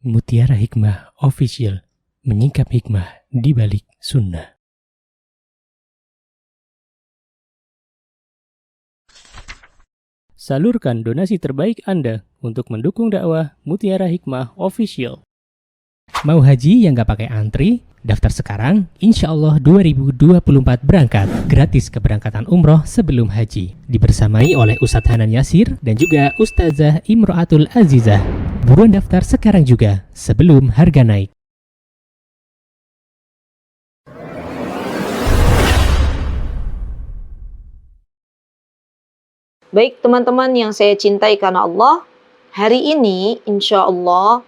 Mutiara Hikmah Official, menyingkap hikmah di balik sunnah. Salurkan donasi terbaik Anda untuk mendukung dakwah Mutiara Hikmah Official. Mau haji yang gak pakai antri? Daftar sekarang, insya Allah 2024 berangkat. Gratis keberangkatan umroh sebelum haji. Dibersamai oleh Ustadz Hanan Yasir dan juga Ustazah Imro'atul Azizah. Buruan daftar sekarang juga, sebelum harga naik. Baik teman-teman yang saya cintai karena Allah, hari ini insya Allah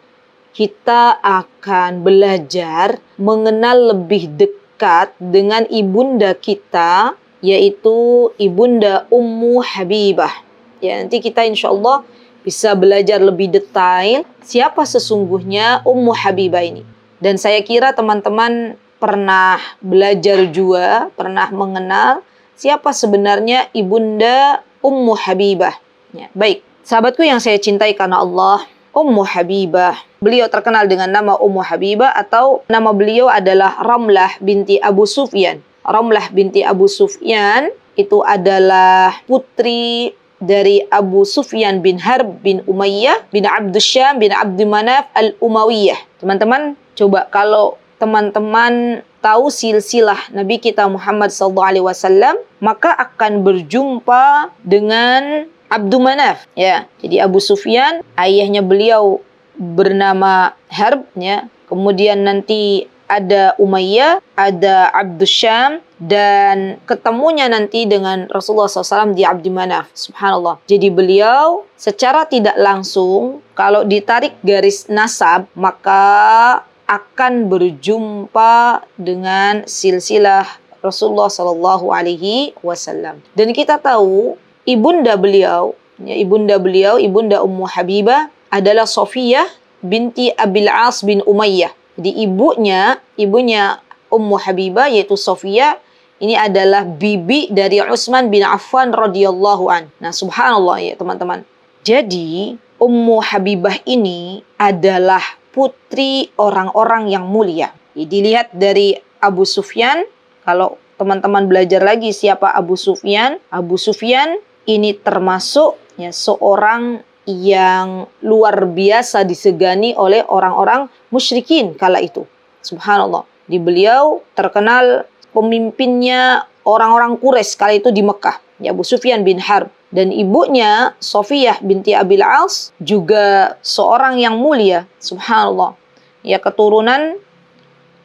kita akan belajar mengenal lebih dekat dengan ibunda kita, yaitu ibunda Ummu Habibah. Ya, nanti kita insya Allah bisa belajar lebih detail siapa sesungguhnya Ummu Habibah ini. Dan saya kira teman-teman pernah belajar juga, pernah mengenal siapa sebenarnya ibunda Ummu Habibah. Ya, baik, sahabatku yang saya cintai karena Allah, Ummu Habibah. Beliau terkenal dengan nama Ummu Habibah atau nama beliau adalah Ramlah binti Abu Sufyan. Ramlah binti Abu Sufyan itu adalah putri dari Abu Sufyan bin Harb bin Umayyah bin Abdus Syam bin Abdi Manaf al-Umayyah. Teman-teman, coba kalau teman-teman tahu silsilah Nabi kita Muhammad SAW, maka akan berjumpa dengan Abdu Manaf. Ya, jadi Abu Sufyan, ayahnya beliau bernama Harb, ya. Kemudian nanti ada Umayyah, ada Abdus Syam, dan ketemunya nanti dengan Rasulullah SAW di Abdi Manaf. Subhanallah. Jadi beliau secara tidak langsung, kalau ditarik garis nasab, maka akan berjumpa dengan silsilah Rasulullah SAW. Dan kita tahu ibunda beliau, ibunda Ummu Habibah adalah Sofiyah binti Abil As bin Umayyah. Jadi ibunya Ummu Habibah yaitu Sofiyah, ini adalah bibi dari Utsman bin Affan radhiyallahu an. Nah, subhanallah ya teman-teman. Jadi Ummu Habibah ini adalah putri orang-orang yang mulia. Dilihat dari Abu Sufyan, kalau teman-teman belajar lagi siapa Abu Sufyan, Abu Sufyan ini termasuk ya seorang yang luar biasa disegani oleh orang-orang musyrikin kala itu. Subhanallah. Di beliau terkenal pemimpinnya orang-orang Quraisy kala itu di Mekah, ya Abu Sufyan bin Harb. Dan ibunya Sofiyah binti Abil As juga seorang yang mulia. Subhanallah. Ya, keturunan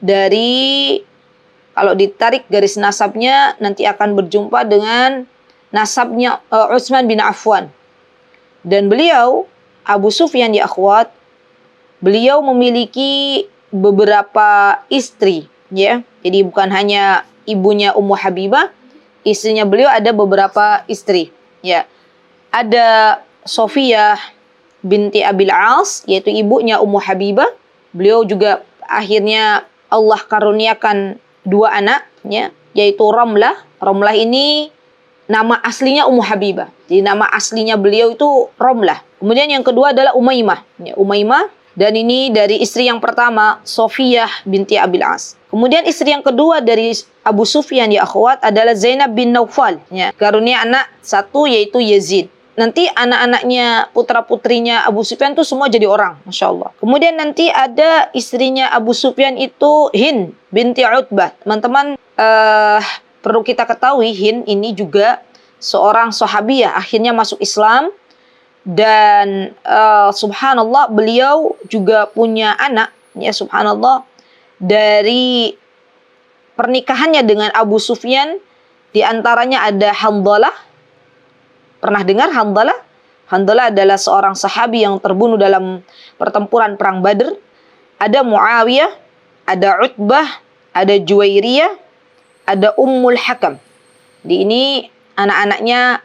dari, kalau ditarik garis nasabnya nanti akan berjumpa dengan nasabnya Utsman bin Affan. Dan beliau, Abu Sufyan ya akhwat, beliau memiliki beberapa istri, ya. Jadi bukan hanya ibunya Ummu Habibah, istrinya beliau ada beberapa istri, ya. Ada Sofiyah binti Abil As, yaitu ibunya Ummu Habibah. Beliau juga akhirnya Allah karuniakan dua anak, ya, yaitu Ramlah. Ramlah ini nama aslinya Ummu Habibah. Jadi nama aslinya beliau itu Ramlah. Kemudian yang kedua adalah Umaymah. Ya, Umaymah. Dan ini dari istri yang pertama, Sofiyah binti Abil As. Kemudian istri yang kedua dari Abu Sufyan ya akhwat adalah Zainab bin Naufal. Ya, karunia anak satu yaitu Yazid. Nanti anak-anaknya, putra-putrinya Abu Sufyan itu semua jadi orang. Masya Allah. Kemudian nanti ada istrinya Abu Sufyan itu Hind binti Utbah. Teman-teman, perlu kita ketahui Hind ini juga seorang sahabiyah, akhirnya masuk Islam. Dan subhanallah beliau juga punya anak, ya subhanallah, dari pernikahannya dengan Abu Sufyan. Di antaranya ada Handalah. Pernah dengar Handalah? Handalah adalah seorang sahabi yang terbunuh dalam pertempuran perang Badr. Ada Muawiyah, ada Utbah, ada Juwairiyah, ada Ummul Hakam. Di ini anak-anaknya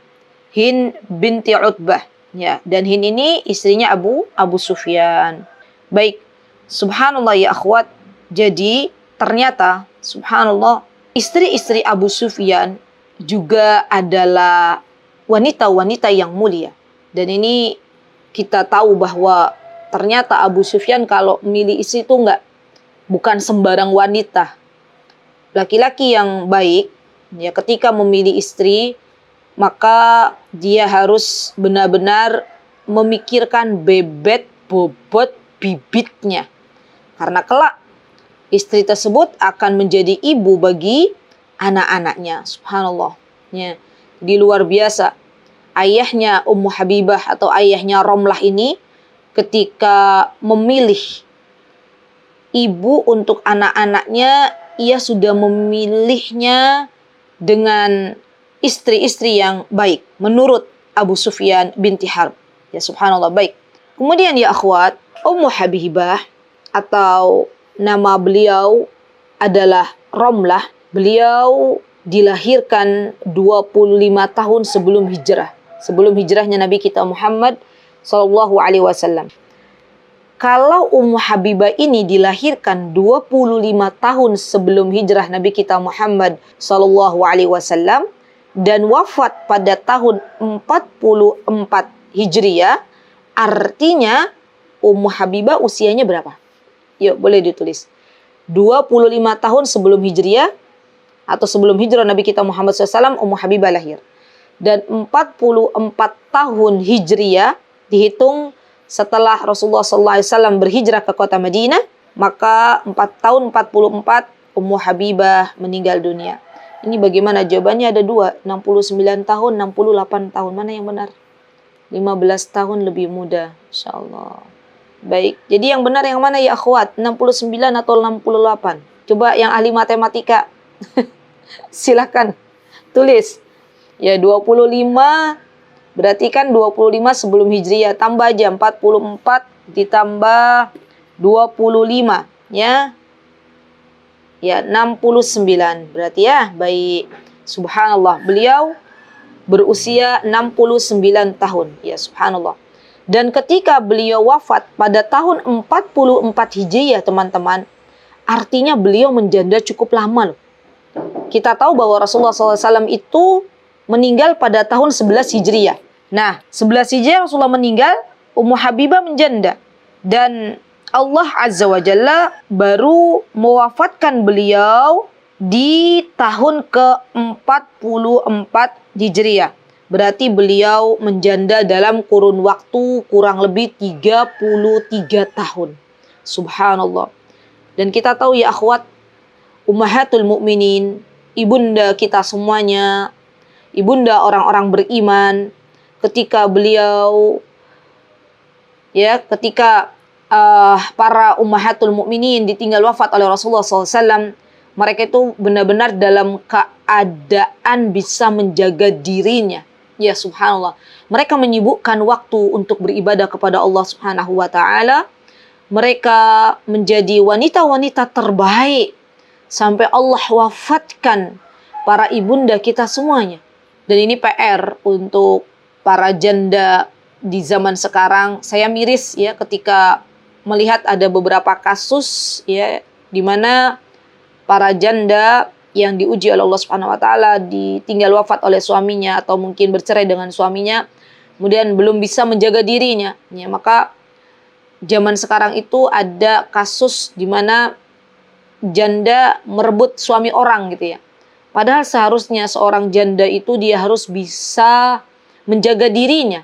Hind binti Utbah. Ya, dan Hind ini istrinya Abu Sufyan. Baik, subhanallah ya akhwat. Jadi ternyata subhanallah istri-istri Abu Sufyan juga adalah wanita-wanita yang mulia. Dan ini kita tahu bahwa ternyata Abu Sufyan kalau milih istri itu bukan sembarang wanita. Laki-laki yang baik, ya ketika memilih istri, maka dia harus benar-benar memikirkan bebet, bobot, bibitnya. Karena kelak istri tersebut akan menjadi ibu bagi anak-anaknya. Subhanallah. Ya, di luar biasa. Ayahnya Ummu Habibah atau ayahnya Romlah ini ketika memilih ibu untuk anak-anaknya, ia sudah memilihnya dengan istri-istri yang baik menurut Abu Sufyan binti Harb. Ya subhanallah, baik. Kemudian ya akhwat, Ummu Habibah atau nama beliau adalah Romlah. Beliau dilahirkan 25 tahun sebelum hijrah. Sebelum hijrahnya Nabi kita Muhammad sallallahu alaihi wasallam. Kalau Ummu Habibah ini dilahirkan 25 tahun sebelum hijrah Nabi kita Muhammad sallallahu alaihi wasallam dan wafat pada tahun 44 Hijriah, artinya Ummu Habibah usianya berapa? Yuk, boleh ditulis. 25 tahun sebelum Hijriah atau sebelum hijrah Nabi kita Muhammad SAW, Ummu Habibah lahir. Dan 44 tahun Hijriah dihitung setelah Rasulullah SAW berhijrah ke kota Madinah, maka 4 tahun 44 Ummu Habibah meninggal dunia. Ini bagaimana jawabannya? Ada dua, 69 tahun, 68 tahun. Mana yang benar? 15 tahun lebih muda, insyaallah. Baik, jadi yang benar yang mana ya akhwat? 69 atau 68? Coba yang ahli matematika. Silakan tulis. Ya 25 berarti kan 25 sebelum Hijriah, tambah aja 44 ditambah 25 ya. Ya 69 berarti ya. Baik. Subhanallah, beliau berusia 69 tahun. Ya subhanallah. Dan ketika beliau wafat pada tahun 44 Hijriah, teman-teman, artinya beliau menjanda cukup lama loh. Kita tahu bahwa Rasulullah SAW itu meninggal pada tahun 11 Hijriah. Nah, 11 Hijriah Rasulullah meninggal, Ummu Habibah menjanda. Dan Allah Azza wa Jalla baru mewafatkan beliau di tahun ke-44 Hijriah. Berarti beliau menjanda dalam kurun waktu kurang lebih 33 tahun. Subhanallah. Dan kita tahu ya akhwat, Ummahatul Mukminin, ibunda kita semuanya, ibunda orang-orang beriman, ketika beliau ketika para Ummahatul Mukminin ditinggal wafat oleh Rasulullah SAW, mereka itu benar-benar dalam keadaan bisa menjaga dirinya. Ya subhanallah. Mereka menyibukkan waktu untuk beribadah kepada Allah Subhanahu wa taala. Mereka menjadi wanita-wanita terbaik sampai Allah wafatkan para ibunda kita semuanya. Dan ini PR untuk para janda di zaman sekarang. Saya miris ya ketika melihat ada beberapa kasus ya di mana para janda yang diuji oleh Allah Subhanahu wa taala ditinggal wafat oleh suaminya atau mungkin bercerai dengan suaminya, kemudian belum bisa menjaga dirinya. Ya, maka zaman sekarang itu ada kasus di mana janda merebut suami orang gitu ya. Padahal seharusnya seorang janda itu dia harus bisa menjaga dirinya.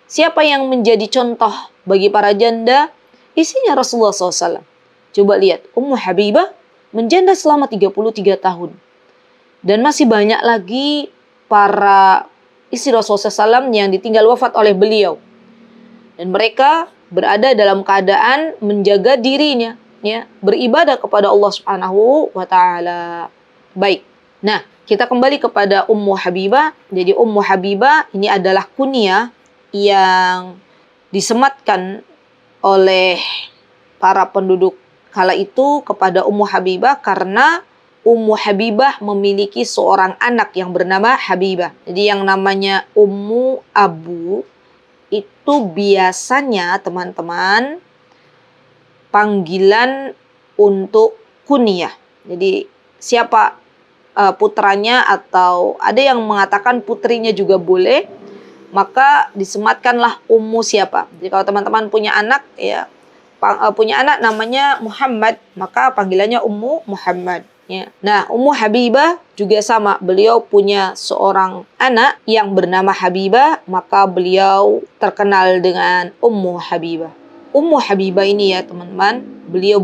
Siapa yang menjadi contoh bagi para janda? Isinya Rasulullah SAW. Coba lihat, Ummu Habibah menjanda selama 33 tahun. Dan masih banyak lagi para istri Rasulullah SAW yang ditinggal wafat oleh beliau. Dan mereka berada dalam keadaan menjaga dirinya, ya, beribadah kepada Allah Subhanahu wa taala. Baik. Nah, kita kembali kepada Ummu Habibah. Jadi Ummu Habibah ini adalah kunyah yang disematkan oleh para penduduk kala itu kepada Ummu Habibah karena Ummu Habibah memiliki seorang anak yang bernama Habibah. Jadi yang namanya Ummu Abu itu biasanya teman-teman panggilan untuk kunyah. Jadi siapa putranya atau ada yang mengatakan putrinya juga boleh. maka disematkanlah ummu siapa. Jadi kalau teman-teman punya anak ya, punya anak namanya Muhammad, maka panggilannya Ummu Muhammad. Ya. Nah, Ummu Habibah juga sama. Beliau punya seorang anak yang bernama Habibah, maka beliau terkenal dengan Ummu Habibah. Ummu Habibah ini ya teman-teman, beliau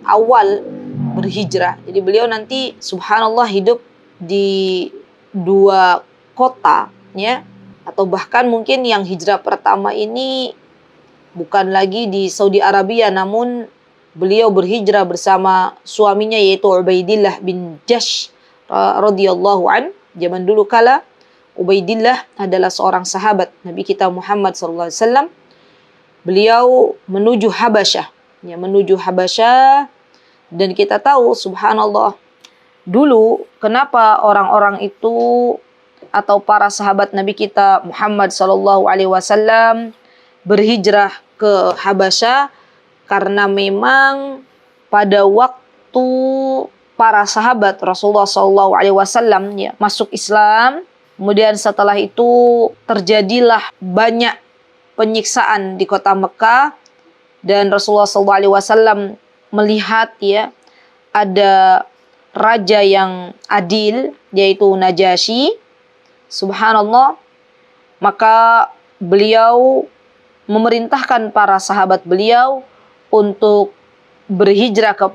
awal berhijrah. Jadi beliau nanti subhanallah hidup di 2 kota ya, atau bahkan mungkin yang hijrah pertama ini bukan lagi di Saudi Arabia, namun beliau berhijrah bersama suaminya yaitu Ubaidillah bin Jahsh radhiyallahu an. Zaman dulu kala Ubaidillah adalah seorang sahabat Nabi kita Muhammad sallallahu alaihi wasallam. Beliau menuju Habasyah, ya menuju Habasyah, dan kita tahu subhanallah dulu kenapa orang-orang itu atau para sahabat Nabi kita Muhammad sallallahu alaihi wasallam berhijrah ke Habasyah, karena memang pada waktu para sahabat Rasulullah SAW ya, masuk Islam, kemudian setelah itu terjadilah banyak penyiksaan di kota Mekah, dan Rasulullah SAW melihat ya ada raja yang adil yaitu Najasyi, subhanallah, maka beliau memerintahkan para sahabat beliau untuk berhijrah ke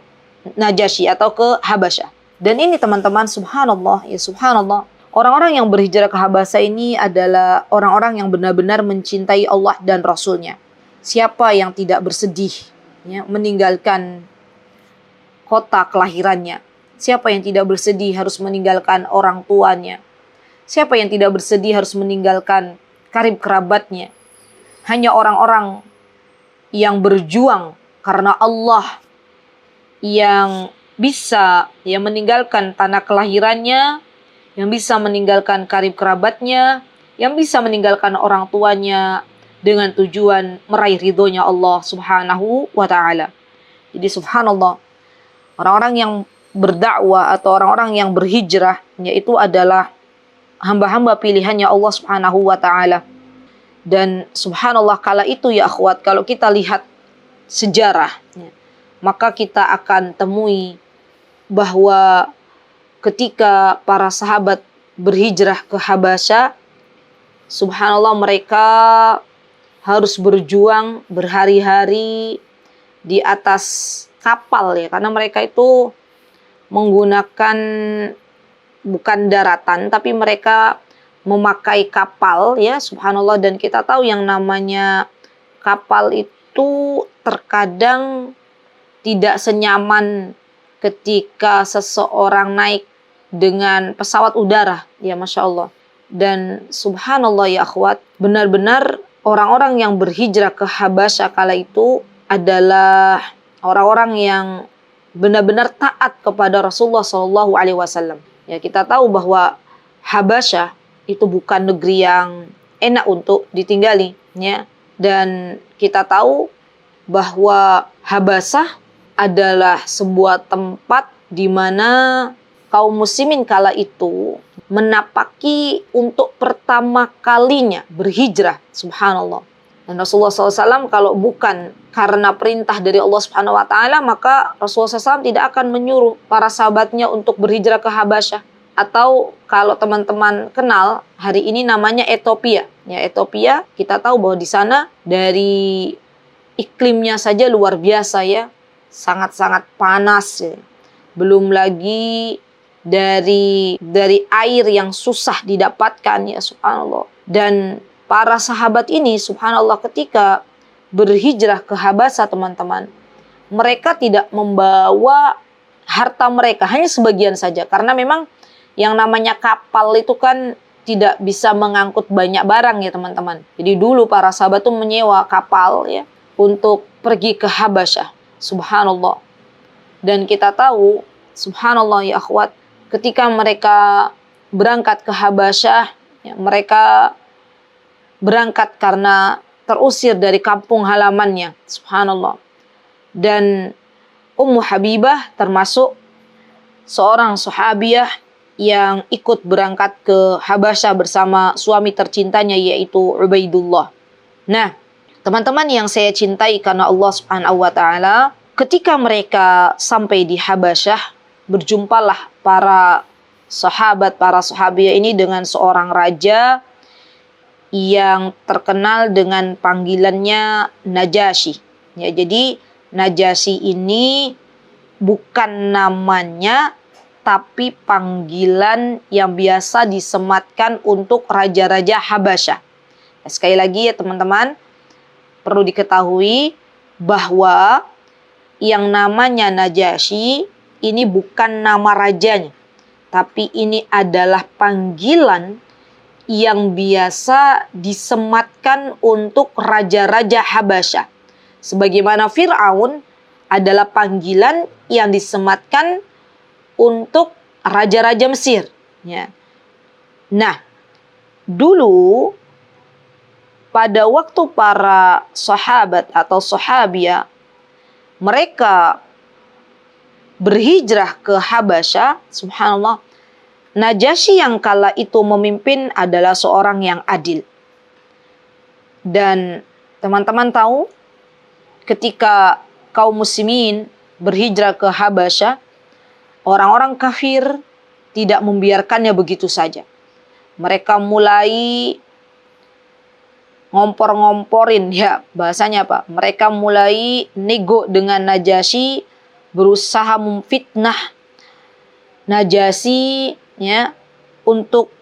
Najasyi atau ke Habasyah. Dan ini teman-teman subhanallah, ya subhanallah, orang-orang yang berhijrah ke Habasyah ini adalah orang-orang yang benar-benar mencintai Allah dan Rasulnya. Siapa yang tidak bersedih ya, meninggalkan kota kelahirannya? Siapa yang tidak bersedih harus meninggalkan orang tuanya? Siapa yang tidak bersedih harus meninggalkan karib kerabatnya? Hanya orang-orang yang berjuang karena Allah yang bisa ya meninggalkan tanah kelahirannya, yang bisa meninggalkan karib kerabatnya, yang bisa meninggalkan orang tuanya dengan tujuan meraih ridhonya Allah subhanahu wa ta'ala. Jadi subhanallah, orang-orang yang berdakwah atau orang-orang yang berhijrah, yaitu adalah hamba-hamba pilihannya Allah subhanahu wa ta'ala. Dan subhanallah kala itu ya akhwat, kalau kita lihat sejarah, maka kita akan temui bahwa ketika para sahabat berhijrah ke Habasyah, subhanallah mereka harus berjuang berhari-hari di atas kapal ya, karena mereka itu menggunakan bukan daratan tapi mereka memakai kapal ya, subhanallah. Dan kita tahu yang namanya kapal itu terkadang tidak senyaman ketika seseorang naik dengan pesawat udara ya, masya Allah. Dan subhanallah ya akhwat, benar-benar orang-orang yang berhijrah ke Habasyah kala itu adalah orang-orang yang benar-benar taat kepada Rasulullah SAW. Ya, kita tahu bahwa Habasyah itu bukan negeri yang enak untuk ditinggali ya. Dan kita tahu bahwa Habasyah adalah sebuah tempat di mana kaum muslimin kala itu menapaki untuk pertama kalinya berhijrah, subhanallah. Dan Rasulullah SAW kalau bukan karena perintah dari Allah Subhanahu Wa Taala, maka Rasulullah SAW tidak akan menyuruh para sahabatnya untuk berhijrah ke Habasyah. Atau kalau teman-teman kenal, hari ini namanya Ethiopia. Ya, Ethiopia, kita tahu bahwa di sana dari iklimnya saja luar biasa ya, sangat-sangat panas ya. Belum lagi dari air yang susah didapatkan ya, subhanallah. Dan para sahabat ini subhanallah ketika berhijrah ke Habasyah teman-teman, mereka tidak membawa harta mereka, hanya sebagian saja, karena memang yang namanya kapal itu kan tidak bisa mengangkut banyak barang ya teman-teman. Jadi dulu para sahabat itu menyewa kapal ya untuk pergi ke Habasyah, subhanallah. Dan kita tahu subhanallah ya akhwat, ketika mereka berangkat ke Habasyah ya, mereka berangkat karena terusir dari kampung halamannya, subhanallah. Dan Ummu Habibah termasuk seorang sahabiah yang ikut berangkat ke Habasyah bersama suami tercintanya yaitu Ubaidullah. Nah, teman-teman yang saya cintai karena Allah Subhanahu wa taala, ketika mereka sampai di Habasyah, berjumpalah para sahabiah ini dengan seorang raja yang terkenal dengan panggilannya Najasyi. Ya, jadi Najasyi ini bukan namanya, tapi panggilan yang biasa disematkan untuk raja-raja Habasyah. Sekali lagi ya teman-teman, perlu diketahui bahwa yang namanya Najasyi ini bukan nama rajanya, tapi ini adalah panggilan yang biasa disematkan untuk raja-raja Habasyah. Sebagaimana Fir'aun adalah panggilan yang disematkan untuk raja-raja Mesir. Ya. Nah, dulu pada waktu para sahabat atau sahabiah mereka berhijrah ke Habasyah, subhanallah, Najasyi yang kala itu memimpin adalah seorang yang adil. Dan teman-teman tahu, ketika kaum muslimin berhijrah ke Habasyah, orang-orang kafir tidak membiarkannya begitu saja. Mereka mulai ngompor-ngomporin, ya bahasanya apa? Mereka mulai nego dengan Najasyi, berusaha memfitnah Najasyi ya, untuk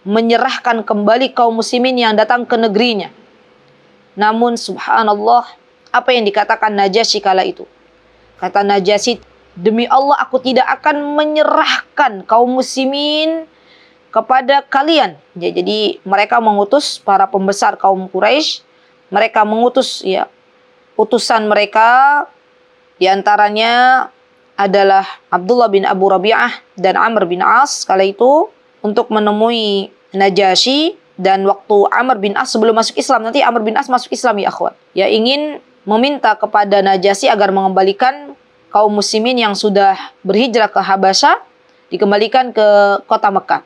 menyerahkan kembali kaum muslimin yang datang ke negerinya. Namun subhanallah, apa yang dikatakan Najasyi kala itu? Kata Najasyi, demi Allah aku tidak akan menyerahkan kaum muslimin kepada kalian. Ya, jadi mereka mengutus para pembesar kaum Quraisy, mereka mengutus ya utusan mereka, di antaranya adalah Abdullah bin Abu Rabi'ah dan Amr bin As kala itu, untuk menemui Najasyi. Dan waktu Amr bin As sebelum masuk Islam, nanti Amr bin As masuk Islam ya akhwat, ya ingin meminta kepada Najasyi agar mengembalikan kaum muslimin yang sudah berhijrah ke Habasyah, dikembalikan ke kota Mekah.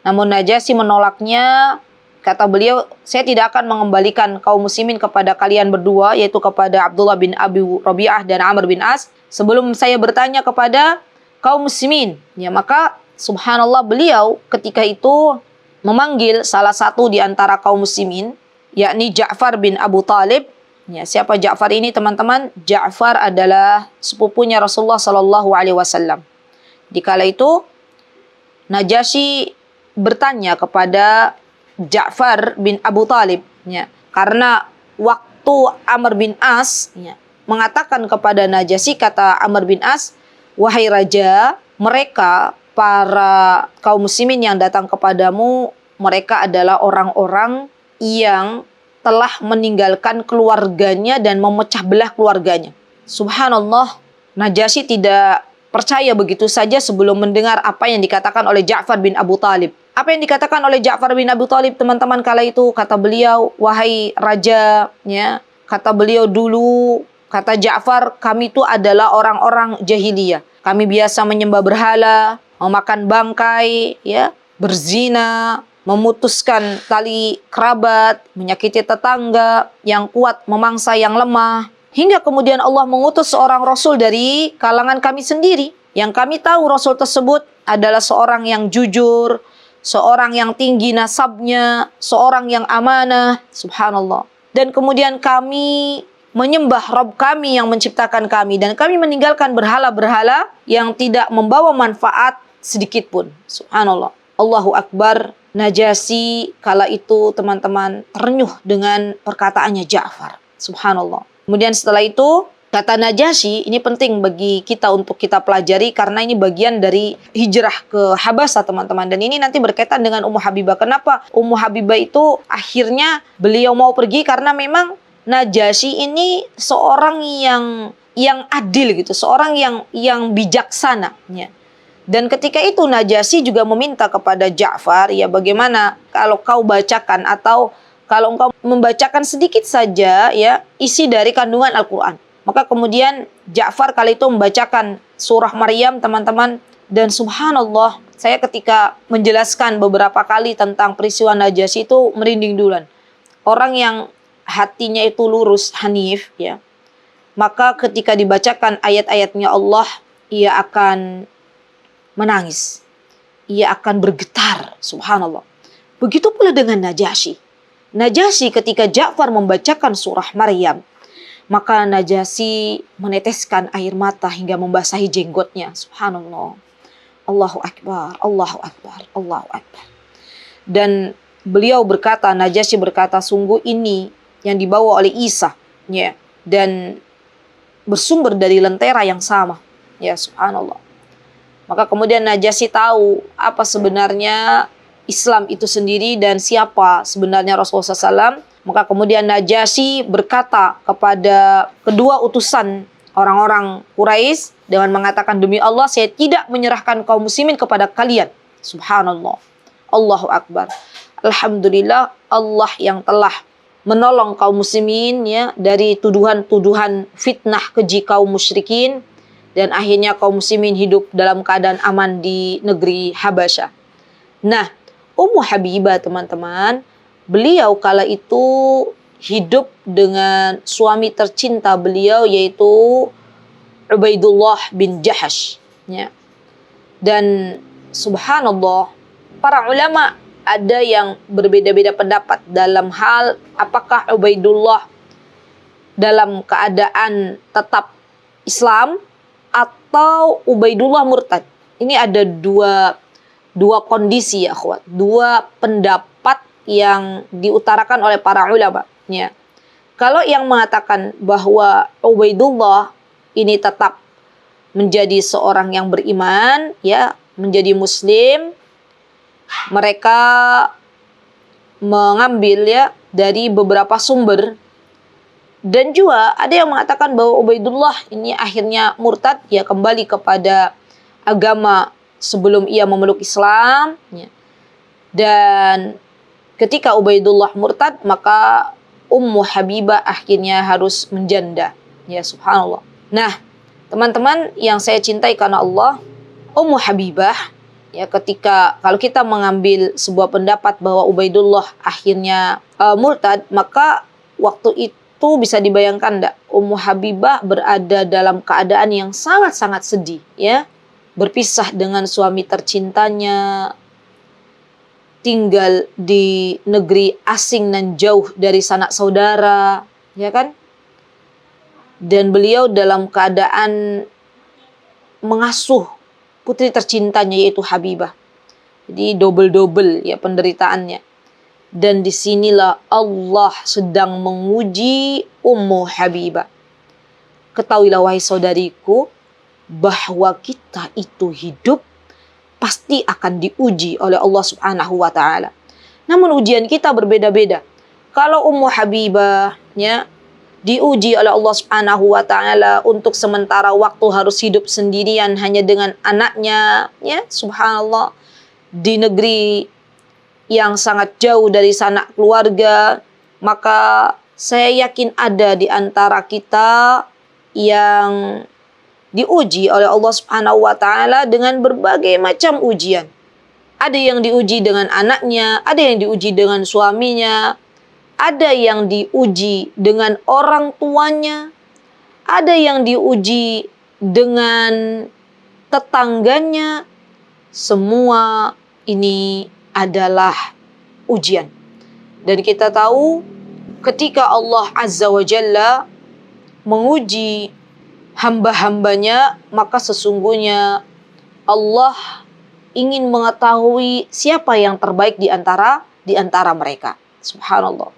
Namun Najasyi menolaknya. Kata beliau, saya tidak akan mengembalikan kaum muslimin kepada kalian berdua, yaitu kepada Abdullah bin Abu Rabi'ah dan Amr bin As, sebelum saya bertanya kepada kaum muslimin. Ya, maka subhanallah, beliau ketika itu memanggil salah satu di antara kaum muslimin, yakni Ja'far bin Abu Talib. Ya, siapa Ja'far ini teman-teman? Ja'far adalah sepupunya Rasulullah Sallallahu Alaihi Wasallam. Di kala itu Najasyi bertanya kepada Ja'far bin Abu Talib, ya, karena waktu Amr bin As ya, mengatakan kepada Najasyi, kata Amr bin As, wahai raja, mereka para kaum muslimin yang datang kepadamu, mereka adalah orang-orang yang telah meninggalkan keluarganya dan memecah belah keluarganya. Subhanallah, Najasyi tidak percaya begitu saja sebelum mendengar apa yang dikatakan oleh Ja'far bin Abu Talib. Apa yang dikatakan oleh Ja'far bin Abu Talib teman-teman kala itu? Kata beliau, wahai raja, ya, kata beliau dulu, kata Ja'far, kami itu adalah orang-orang jahiliyah. Kami biasa menyembah berhala, memakan bangkai, ya, berzina, memutuskan tali kerabat, menyakiti tetangga, yang kuat memangsa yang lemah. Hingga kemudian Allah mengutus seorang Rasul dari kalangan kami sendiri. Yang kami tahu Rasul tersebut adalah seorang yang jujur, seorang yang tinggi nasabnya, seorang yang amanah, subhanallah. Dan kemudian kami menyembah Rabb kami yang menciptakan kami, dan kami meninggalkan berhala-berhala yang tidak membawa manfaat sedikit pun. Subhanallah. Allahu Akbar. Najasyi kala itu teman-teman terenyuh dengan perkataannya Ja'far. Subhanallah. Kemudian setelah itu kata Najasyi, ini penting bagi kita untuk kita pelajari karena ini bagian dari hijrah ke Habasyah teman-teman. Dan ini nanti berkaitan dengan Ummu Habibah. Kenapa Ummu Habibah itu akhirnya beliau mau pergi? Karena memang Najasyi ini seorang yang adil gitu, seorang yang bijaksana. Ya. Dan ketika itu Najasyi juga meminta kepada Ja'far, ya bagaimana kalau kau bacakan atau kalau engkau membacakan sedikit saja ya isi dari kandungan Al-Quran. Maka kemudian Ja'far kali itu membacakan surah Maryam teman-teman. Dan subhanallah, Saya ketika menjelaskan beberapa kali tentang peristiwa Najasyi itu merinding duluan. Orang yang hatinya itu lurus, hanif, ya, maka ketika dibacakan ayat-ayatnya Allah, ia akan menangis. Ia akan bergetar, subhanallah. Begitu pula dengan Najasyi. Najasyi ketika Ja'far membacakan surah Maryam, maka Najasyi meneteskan air mata hingga membasahi jenggotnya, subhanallah. Allahu Akbar, Allahu Akbar, Allahu Akbar. Dan beliau berkata, Najasyi berkata, sungguh ini yang dibawa oleh Isa, ya, dan bersumber dari lentera yang sama, ya, subhanallah. Maka kemudian Najasyi tahu apa sebenarnya Islam itu sendiri dan siapa sebenarnya Rasulullah SAW. Maka kemudian Najasyi berkata kepada kedua utusan orang-orang Quraisy dengan mengatakan, demi Allah saya tidak menyerahkan kaum muslimin kepada kalian. Subhanallah. Allahu Akbar. Alhamdulillah Allah yang telah menolong kaum muslimin, ya, dari tuduhan-tuduhan fitnah keji kaum musyrikin, dan akhirnya kaum muslimin hidup dalam keadaan aman di negeri Habasyah. Nah, Ummu Habibah teman-teman, beliau kala itu hidup dengan suami tercinta beliau yaitu Ubaidullah bin Jahash, ya. Dan subhanallah, para ulama ada yang berbeda-beda pendapat dalam hal apakah Ubaidullah dalam keadaan tetap Islam atau Ubaidullah murtad. Ini ada dua kondisi, ya akhwat, dua pendapat yang diutarakan oleh para ulama, ya. Kalau yang mengatakan bahwa Ubaidullah ini tetap menjadi seorang yang beriman, ya, menjadi muslim, mereka mengambil, ya, dari beberapa sumber. Dan juga ada yang mengatakan bahwa Ubaidullah ini akhirnya murtad, ya, kembali kepada agama sebelum ia memeluk Islam, ya. Dan ketika Ubaidullah murtad, maka Ummu Habibah akhirnya harus menjanda, ya, subhanallah. Nah, teman-teman yang saya cintai karena Allah, Ummu Habibah, ya, ketika kalau kita mengambil sebuah pendapat bahwa Ubaidullah akhirnya murtad, maka waktu itu bisa dibayangkan enggak, Ummu Habibah berada dalam keadaan yang sangat-sangat sedih, ya. Berpisah dengan suami tercintanya, tinggal di negeri asing dan jauh dari sanak saudara, ya kan? Dan beliau dalam keadaan mengasuh putri tercintanya yaitu Habibah. Jadi double-double, ya, penderitaannya. Dan disinilah Allah sedang menguji Ummu Habibah. Ketahuilah wahai saudariku, bahwa kita itu hidup pasti akan diuji oleh Allah Subhanahu wa taala. Namun ujian kita berbeda-beda. Kalau Ummu Habibah, ya, diuji oleh Allah Subhanahu wa taala untuk sementara waktu harus hidup sendirian hanya dengan anaknya, ya, subhanallah, di negeri yang sangat jauh dari sanak keluarga, maka saya yakin ada di antara kita yang diuji oleh Allah Subhanahu wa taala dengan berbagai macam ujian. Ada yang diuji dengan anaknya, ada yang diuji dengan suaminya, ada yang diuji dengan orang tuanya, ada yang diuji dengan tetangganya. Semua ini adalah ujian. Dan kita tahu ketika Allah Azza wa Jalla menguji hamba-hambanya, maka sesungguhnya Allah ingin mengetahui siapa yang terbaik di antara mereka. Subhanallah.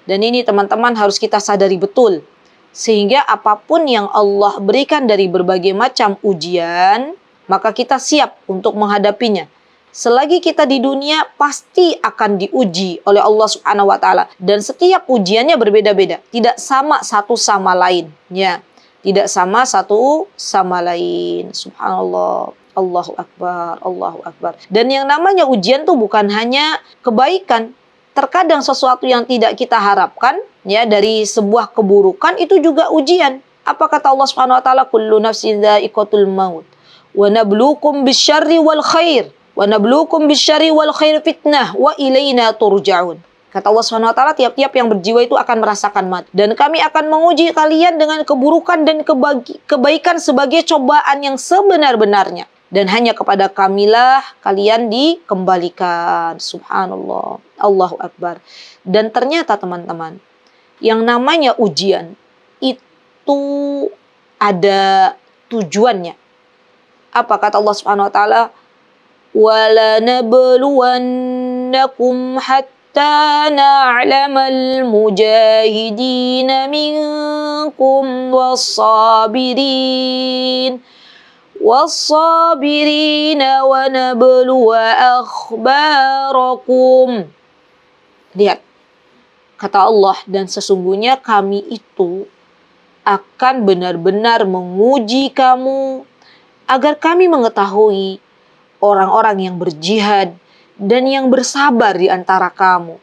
Dan ini teman-teman harus kita sadari betul. Sehingga apapun yang Allah berikan dari berbagai macam ujian, maka kita siap untuk menghadapinya. Selagi kita di dunia pasti akan diuji oleh Allah Subhanahu wa taala, dan setiap ujiannya berbeda-beda, tidak sama satu sama lain, ya. Tidak sama satu sama lain. Subhanallah. Allahu Akbar, Allahu Akbar. Dan yang namanya ujian tuh bukan hanya kebaikan. Terkadang sesuatu yang tidak kita harapkan, ya, dari sebuah keburukan itu juga ujian. Apa kata Allah Subhanahu wa taala? Kullu nafsin dha'iqatul maut wa nabluukum bisyarri wal khair Wa nabluukum bisyarri wal khairi fitnah wa ilaina turja'un. Kata Allah SWT, tiap-tiap yang berjiwa itu akan merasakan mati. Dan kami akan menguji kalian dengan keburukan dan kebaikan sebagai cobaan yang sebenar-benarnya. Dan hanya kepada kamilah kalian dikembalikan. Subhanallah. Allahu Akbar. Dan ternyata teman-teman, yang namanya ujian itu ada tujuannya. Apa kata Allah SWT? وَلَنَبْلُوَنَّكُمْ حَتَّى نَعْلَمَ الْمُجَاهِدِينَ مِنْكُمْ وَالصَّابِرِينَ وَنَبْلُوَ أَخْبَارَكُمْ. Lihat, kata Allah, dan sesungguhnya kami itu akan benar-benar menguji kamu agar kami mengetahui orang-orang yang berjihad dan yang bersabar di antara kamu,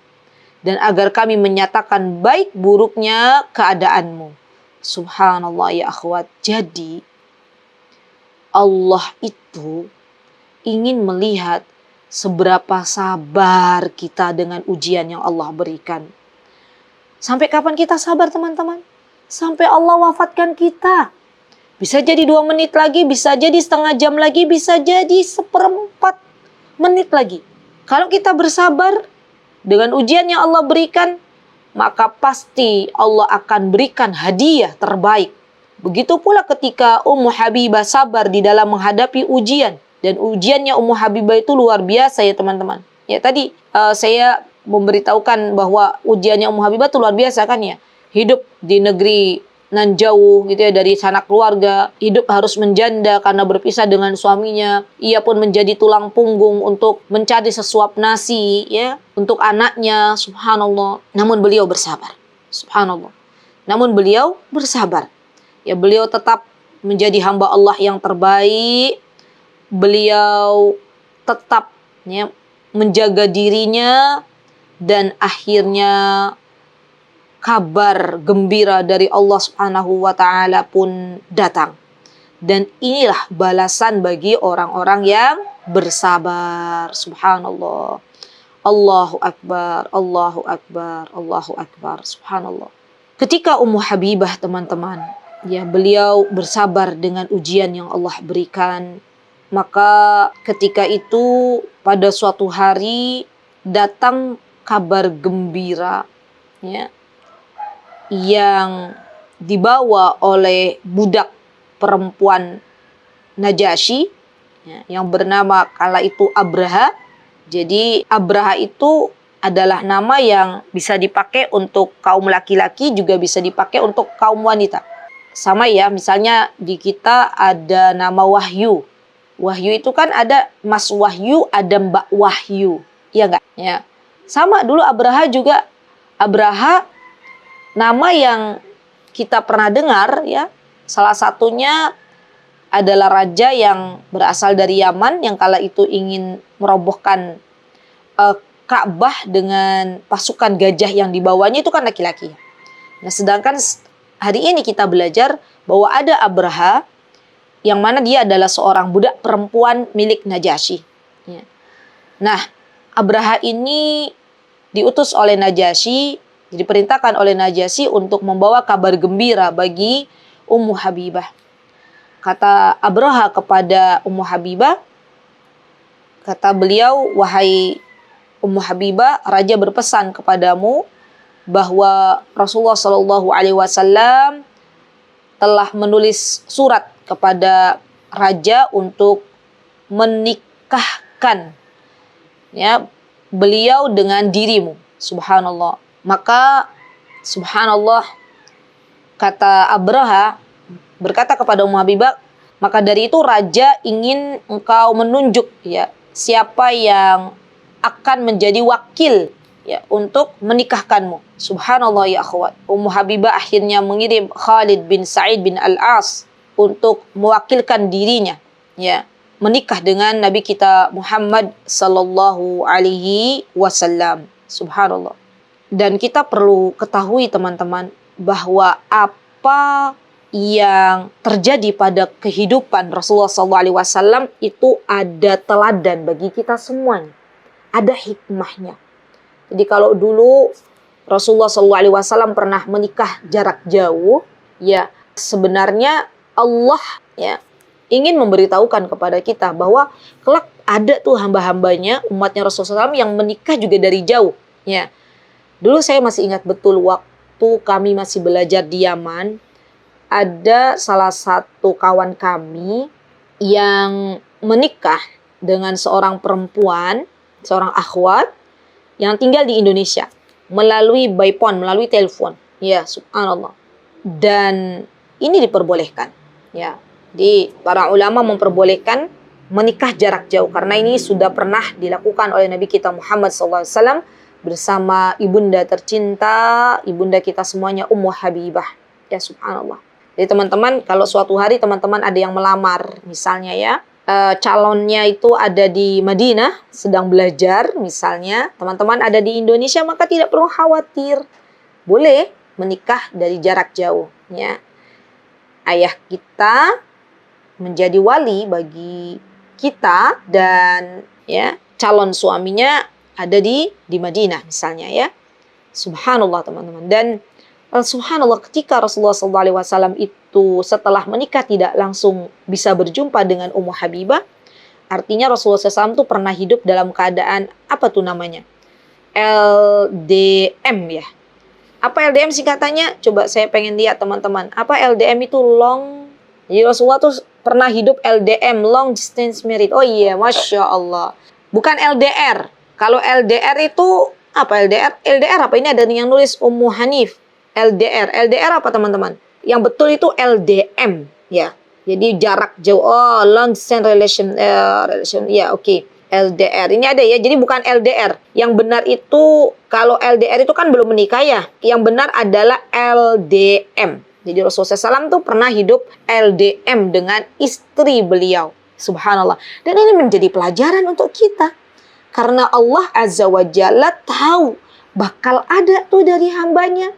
dan agar kami menyatakan baik buruknya keadaanmu. Subhanallah ya akhwat. Jadi Allah itu ingin melihat seberapa sabar kita dengan ujian yang Allah berikan. Sampai kapan kita sabar teman-teman? Sampai Allah wafatkan kita. Bisa jadi 2 menit lagi, bisa jadi setengah jam lagi, bisa jadi 1/4 menit lagi. Kalau kita bersabar dengan ujian yang Allah berikan, maka pasti Allah akan berikan hadiah terbaik. Begitu pula ketika Ummu Habibah sabar di dalam menghadapi ujian. Dan ujiannya Ummu Habibah itu luar biasa ya teman-teman. Ya tadi saya memberitahukan bahwa ujiannya Ummu Habibah itu luar biasa kan ya. Hidup di negeri nan jauh gitu ya dari sanak keluarga, hidup harus menjanda karena berpisah dengan suaminya. Ia pun menjadi tulang punggung untuk mencari sesuap nasi ya untuk anaknya. Subhanallah. Namun beliau bersabar. Subhanallah. Namun beliau bersabar. Ya beliau tetap menjadi hamba Allah yang terbaik. Beliau tetap ya menjaga dirinya, dan akhirnya kabar gembira dari Allah Subhanahu wa taala pun datang. Dan inilah balasan bagi orang-orang yang bersabar. Subhanallah. Allahu Akbar, Allahu Akbar, Allahu Akbar. Subhanallah. Ketika Ummu Habibah teman-teman, ya beliau bersabar dengan ujian yang Allah berikan. Maka ketika itu pada suatu hari datang kabar gembira ya, yang dibawa oleh budak perempuan Najasyi ya, yang bernama kala itu Abraha. Jadi Abraha itu adalah nama yang bisa dipakai untuk kaum laki-laki, juga bisa dipakai untuk kaum wanita. Sama ya, misalnya di kita ada nama Wahyu. Wahyu itu kan ada Mas Wahyu, ada Mbak Wahyu. Iya enggak? Ya. Sama dulu Abraha juga. Abraha nama yang kita pernah dengar ya, salah satunya adalah raja yang berasal dari Yaman yang kala itu ingin merobohkan Ka'bah dengan pasukan gajah yang dibawanya itu kan laki-laki. Nah, sedangkan hari ini kita belajar bahwa ada Abraha yang mana dia adalah seorang budak perempuan milik Najasyi. Ya. Nah, Abraha ini diutus oleh Najasyi, diperintahkan oleh Najasyi untuk membawa kabar gembira bagi Ummu Habibah. Kata Abraha kepada Ummu Habibah, kata beliau, wahai Ummu Habibah, raja berpesan kepadamu bahwa Rasulullah SAW telah menulis surat kepada raja untuk menikahkan ya beliau dengan dirimu. Subhanallah. Maka subhanallah, kata Abraha berkata kepada Ummu Habibah, maka dari itu raja ingin engkau menunjuk ya siapa yang akan menjadi wakil ya untuk menikahkanmu. Subhanallah ya akhwat. Ummu Habibah akhirnya mengirim Khalid bin Sa'id bin Al-As untuk mewakilkan dirinya ya menikah dengan Nabi kita Muhammad sallallahu alaihi wasallam. Subhanallah. Dan kita perlu ketahui teman-teman bahwa apa yang terjadi pada kehidupan Rasulullah SAW itu ada teladan bagi kita semuanya. Ada hikmahnya. Jadi kalau dulu Rasulullah SAW pernah menikah jarak jauh, ya sebenarnya Allah ya ingin memberitahukan kepada kita bahwa kelak ada tuh hamba-hambanya, umatnya Rasulullah SAW yang menikah juga dari jauh. Ya, dulu saya masih ingat betul waktu kami masih belajar di Yaman, ada salah satu kawan kami yang menikah dengan seorang perempuan, seorang akhwat yang tinggal di Indonesia melalui by phone, melalui telepon. Ya, subhanallah. Dan ini diperbolehkan. Ya, di para ulama memperbolehkan menikah jarak jauh karena ini sudah pernah dilakukan oleh Nabi kita Muhammad SAW bersama ibunda tercinta, ibunda kita semuanya Ummu Habibah. Ya subhanallah. Jadi teman-teman, kalau suatu hari teman-teman ada yang melamar misalnya ya, calonnya itu ada di Madinah sedang belajar misalnya, teman-teman ada di Indonesia, maka tidak perlu khawatir. Boleh menikah dari jarak jauh ya. Ayah kita menjadi wali bagi kita dan ya calon suaminya ada di Madinah misalnya ya. Subhanallah teman-teman. Dan subhanallah ketika Rasulullah SAW itu setelah menikah tidak langsung bisa berjumpa dengan Ummu Habibah. Artinya Rasulullah SAW itu pernah hidup dalam keadaan apa tuh namanya? LDM ya. Apa LDM singkatannya? Coba saya pengen lihat teman-teman. Apa LDM itu? Long. Jadi Rasulullah tuh pernah hidup LDM, long distance marriage. Oh iya, Masya Allah. Bukan LDR. Kalau LDR itu apa LDR? LDR apa? Ini ada yang nulis Ummu Hanif. LDR. LDR apa teman-teman? Yang betul itu LDM. Ya. Jadi jarak jauh. Oh, long distance relation. Ya, oke. LDR. Ini ada ya. Jadi bukan LDR. Yang benar itu, kalau LDR itu kan belum menikah ya. Yang benar adalah LDM. Jadi Rasulullah SAW tuh pernah hidup LDM dengan istri beliau. Subhanallah. Dan ini menjadi pelajaran untuk kita. Karena Allah Azza wa Jalla tahu bakal ada tuh dari hambanya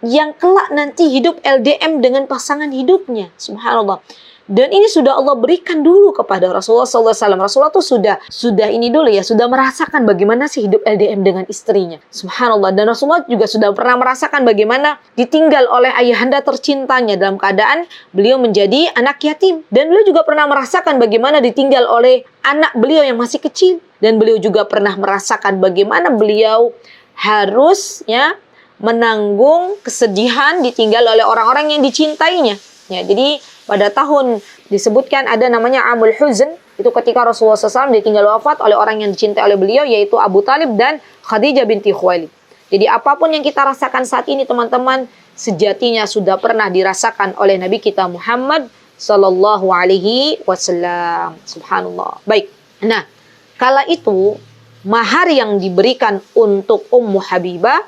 yang kelak nanti hidup LDM dengan pasangan hidupnya. Subhanallah. Dan ini sudah Allah berikan dulu kepada Rasulullah SAW. Rasulullah tuh sudah ini dulu ya, sudah merasakan bagaimana sih hidup LDM dengan istrinya. Subhanallah. Dan Rasulullah juga sudah pernah merasakan bagaimana ditinggal oleh ayahanda tercintanya dalam keadaan beliau menjadi anak yatim. Dan beliau juga pernah merasakan bagaimana ditinggal oleh anak beliau yang masih kecil. Dan beliau juga pernah merasakan bagaimana beliau harus ya menanggung kesedihan ditinggal oleh orang-orang yang dicintainya. Ya, jadi pada tahun disebutkan ada namanya Amul Huzn, itu ketika Rasulullah SAW ditinggal wafat oleh orang yang dicintai oleh beliau, yaitu Abu Talib dan Khadijah binti Khuwailid. Jadi apapun yang kita rasakan saat ini teman-teman, sejatinya sudah pernah dirasakan oleh Nabi kita Muhammad Sallallahu Alaihi Wasallam. Subhanallah. Baik. Nah, kala itu mahar yang diberikan untuk Ummu Habibah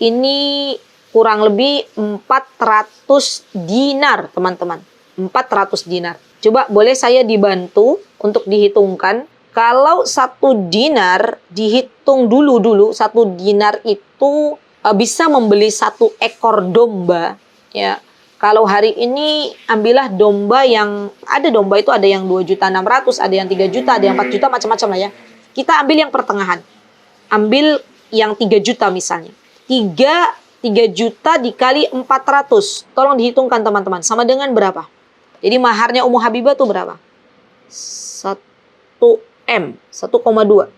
ini kurang lebih 400 dinar, teman-teman. 400 dinar. Coba boleh saya dibantu untuk dihitungkan. Kalau 1 dinar dihitung dulu 1 dinar itu bisa membeli 1 ekor domba. Ya. Kalau hari ini ambillah domba yang ada domba itu ada yang 2.600.000, ada yang 3 juta, ada yang 4 juta, macam-macam lah ya. Kita ambil yang pertengahan. Ambil yang 3 juta misalnya. 3 juta dikali 400. Tolong dihitungkan teman-teman. Sama dengan berapa? Jadi maharnya Ummu Habibah itu berapa? 1M. 1,2.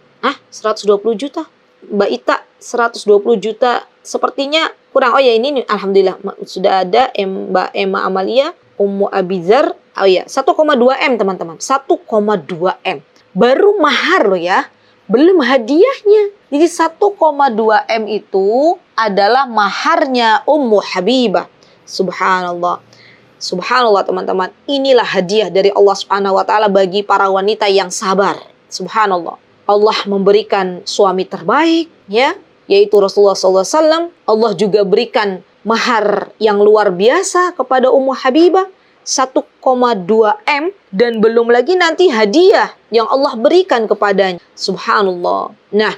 120 juta. Mbak Ita 120 juta. Sepertinya kurang. Oh ya ini alhamdulillah. Sudah ada Mbak Emma Amalia. Ummu Abizar. Oh ya 1,2M teman-teman. 1,2M. Baru mahar loh ya. Belum hadiahnya. Jadi 1,2M itu adalah maharnya Ummu Habibah. Subhanallah. Subhanallah teman-teman. Inilah hadiah dari Allah Subhanahu wa taala bagi para wanita yang sabar. Subhanallah. Allah memberikan suami terbaik ya, yaitu Rasulullah SAW. Allah juga berikan mahar yang luar biasa kepada Ummu Habibah. 1,2M dan belum lagi nanti hadiah yang Allah berikan kepadanya. Subhanallah. Nah,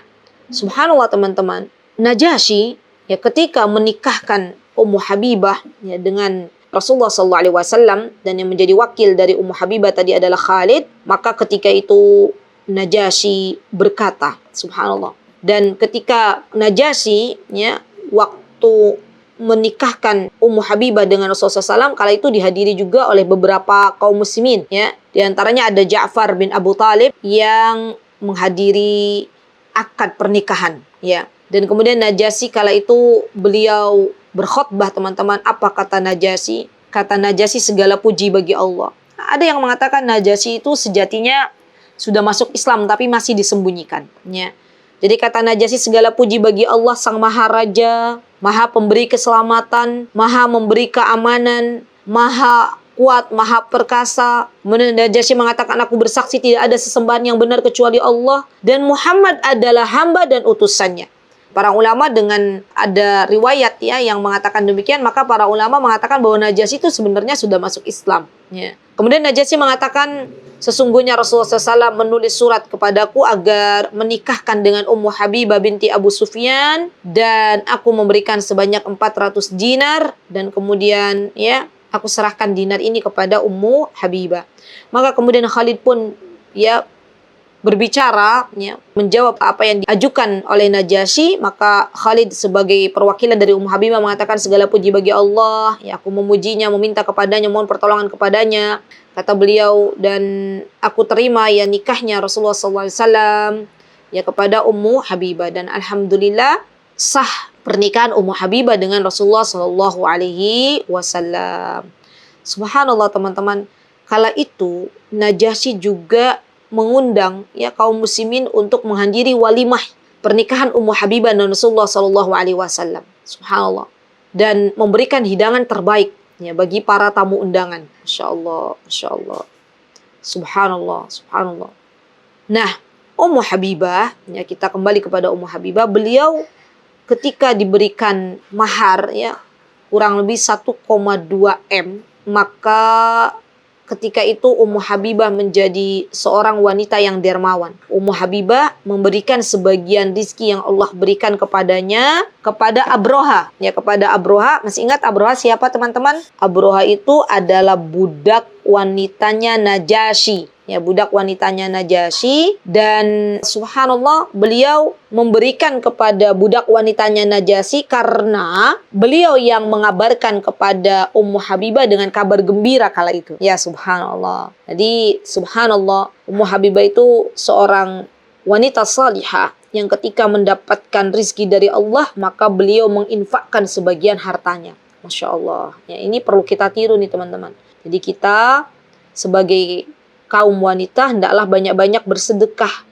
subhanallah teman-teman. Najasyi ya ketika menikahkan Ummu Habibah ya dengan Rasulullah SAW dan yang menjadi wakil dari Ummu Habibah tadi adalah Khalid, maka ketika itu Najasyi berkata, subhanallah. Dan ketika Najasyi ya waktu menikahkan Ummu Habibah dengan Rasulullah SAW, kala itu dihadiri juga oleh beberapa kaum muslimin ya. Di antaranya ada Ja'far bin Abu Talib yang menghadiri akad pernikahan ya. Dan kemudian Najasyi kala itu beliau berkhutbah, teman-teman. Apa kata Najasyi? Kata Najasyi, segala puji bagi Allah. Ada yang mengatakan Najasyi itu sejatinya sudah masuk Islam tapi masih disembunyikan ya. Jadi kata Najasyi, segala puji bagi Allah Sang Maharaja, Maha Pemberi Keselamatan, Maha Memberi Keamanan, Maha Kuat, Maha Perkasa. Kemudian Najasyi mengatakan, aku bersaksi tidak ada sesembahan yang benar kecuali Allah, dan Muhammad adalah hamba dan utusannya. Para ulama dengan ada riwayat ya yang mengatakan demikian, maka para ulama mengatakan bahwa Najasyi itu sebenarnya sudah masuk Islam. Ya. Kemudian Najasyi mengatakan, sesungguhnya Rasulullah SAW menulis surat kepadaku agar menikahkan dengan Ummu Habibah binti Abu Sufyan, dan aku memberikan sebanyak 400 dinar, dan kemudian ya aku serahkan dinar ini kepada Ummu Habibah. Maka kemudian Khalid pun ya berbicara ya, menjawab apa yang diajukan oleh Najasyi. Maka Khalid sebagai perwakilan dari Ummu Habibah mengatakan, segala puji bagi Allah ya, aku memujinya, meminta kepadanya, mohon pertolongan kepadanya. Kata beliau, dan aku terima ya nikahnya Rasulullah SAW ya kepada Ummu Habibah, dan alhamdulillah sah pernikahan Ummu Habibah dengan Rasulullah SAW. Subhanallah teman-teman. Kala itu Najasyi juga mengundang ya kaum muslimin untuk menghadiri walimah pernikahan Ummu Habibah dan Rasulullah SAW. Subhanallah. Dan memberikan hidangan terbaik ya bagi para tamu undangan. Masya Allah, Masya Allah. Subhanallah, Subhanallah. Nah, Ummu Habibah, ya kita kembali kepada Ummu Habibah, beliau ketika diberikan mahar ya kurang lebih 1,2 M, maka ketika itu Ummu Habibah menjadi seorang wanita yang dermawan. Ummu Habibah memberikan sebagian rizki yang Allah berikan kepadanya kepada Abroha. Ya, kepada Abroha. Masih ingat Abroha siapa teman-teman? Abroha itu adalah budak wanitanya Najasyi. Ya, budak wanitanya Najasyi, dan subhanallah beliau memberikan kepada budak wanitanya Najasyi karena beliau yang mengabarkan kepada Ummu Habibah dengan kabar gembira kala itu. Ya subhanallah. Jadi subhanallah, Ummu Habibah itu seorang wanita salihah yang ketika mendapatkan rizki dari Allah maka beliau menginfakkan sebagian hartanya. Masya Allah. Ya, ini perlu kita tiru nih teman-teman. Jadi kita sebagai kaum wanita hendaklah banyak-banyak bersedekah.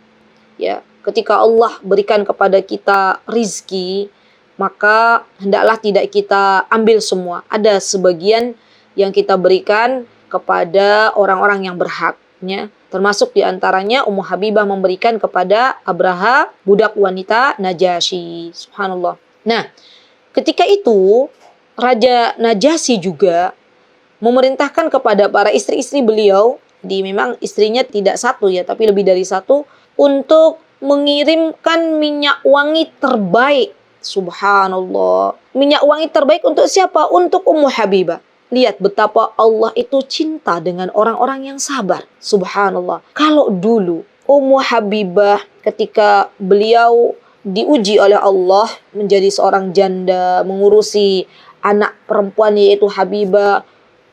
Ya, ketika Allah berikan kepada kita rizki, maka hendaklah tidak kita ambil semua. Ada sebagian yang kita berikan kepada orang-orang yang berhak. Ya. Termasuk diantaranya Ummu Habibah memberikan kepada Abraha, budak wanita Najasyi. Subhanallah. Nah, ketika itu Raja Najasyi juga memerintahkan kepada para istri-istri beliau, memang istrinya tidak satu ya, tapi lebih dari satu, untuk mengirimkan minyak wangi terbaik. Subhanallah. Minyak wangi terbaik untuk siapa? Untuk Ummu Habibah. Lihat betapa Allah itu cinta dengan orang-orang yang sabar. Subhanallah. Kalau dulu Ummu Habibah ketika beliau diuji oleh Allah menjadi seorang janda, mengurusi anak perempuannya yaitu Habibah,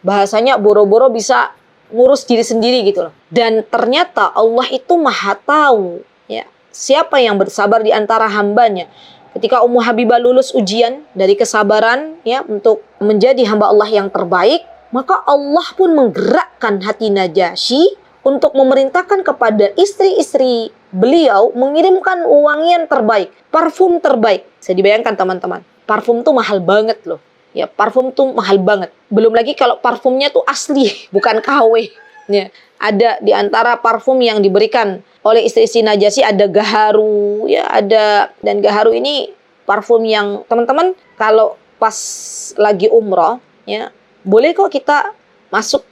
bahasanya boro-boro bisa ngurus diri sendiri gitu loh. Dan ternyata Allah itu maha tahu ya siapa yang bersabar di antara hambanya. Ketika Ummu Habibah lulus ujian dari kesabaran ya untuk menjadi hamba Allah yang terbaik, maka Allah pun menggerakkan hati Najasyi untuk memerintahkan kepada istri-istri beliau mengirimkan wangian terbaik, parfum terbaik. Saya dibayangkan teman-teman, parfum tuh mahal banget loh. Ya, parfum tuh mahal banget. Belum lagi kalau parfumnya tuh asli, bukan KW. Ya, ada di antara parfum yang diberikan oleh istri-istri Najasyi ada gaharu, ya ada, dan gaharu ini parfum yang teman-teman kalau pas lagi umroh, ya boleh kok kita masuk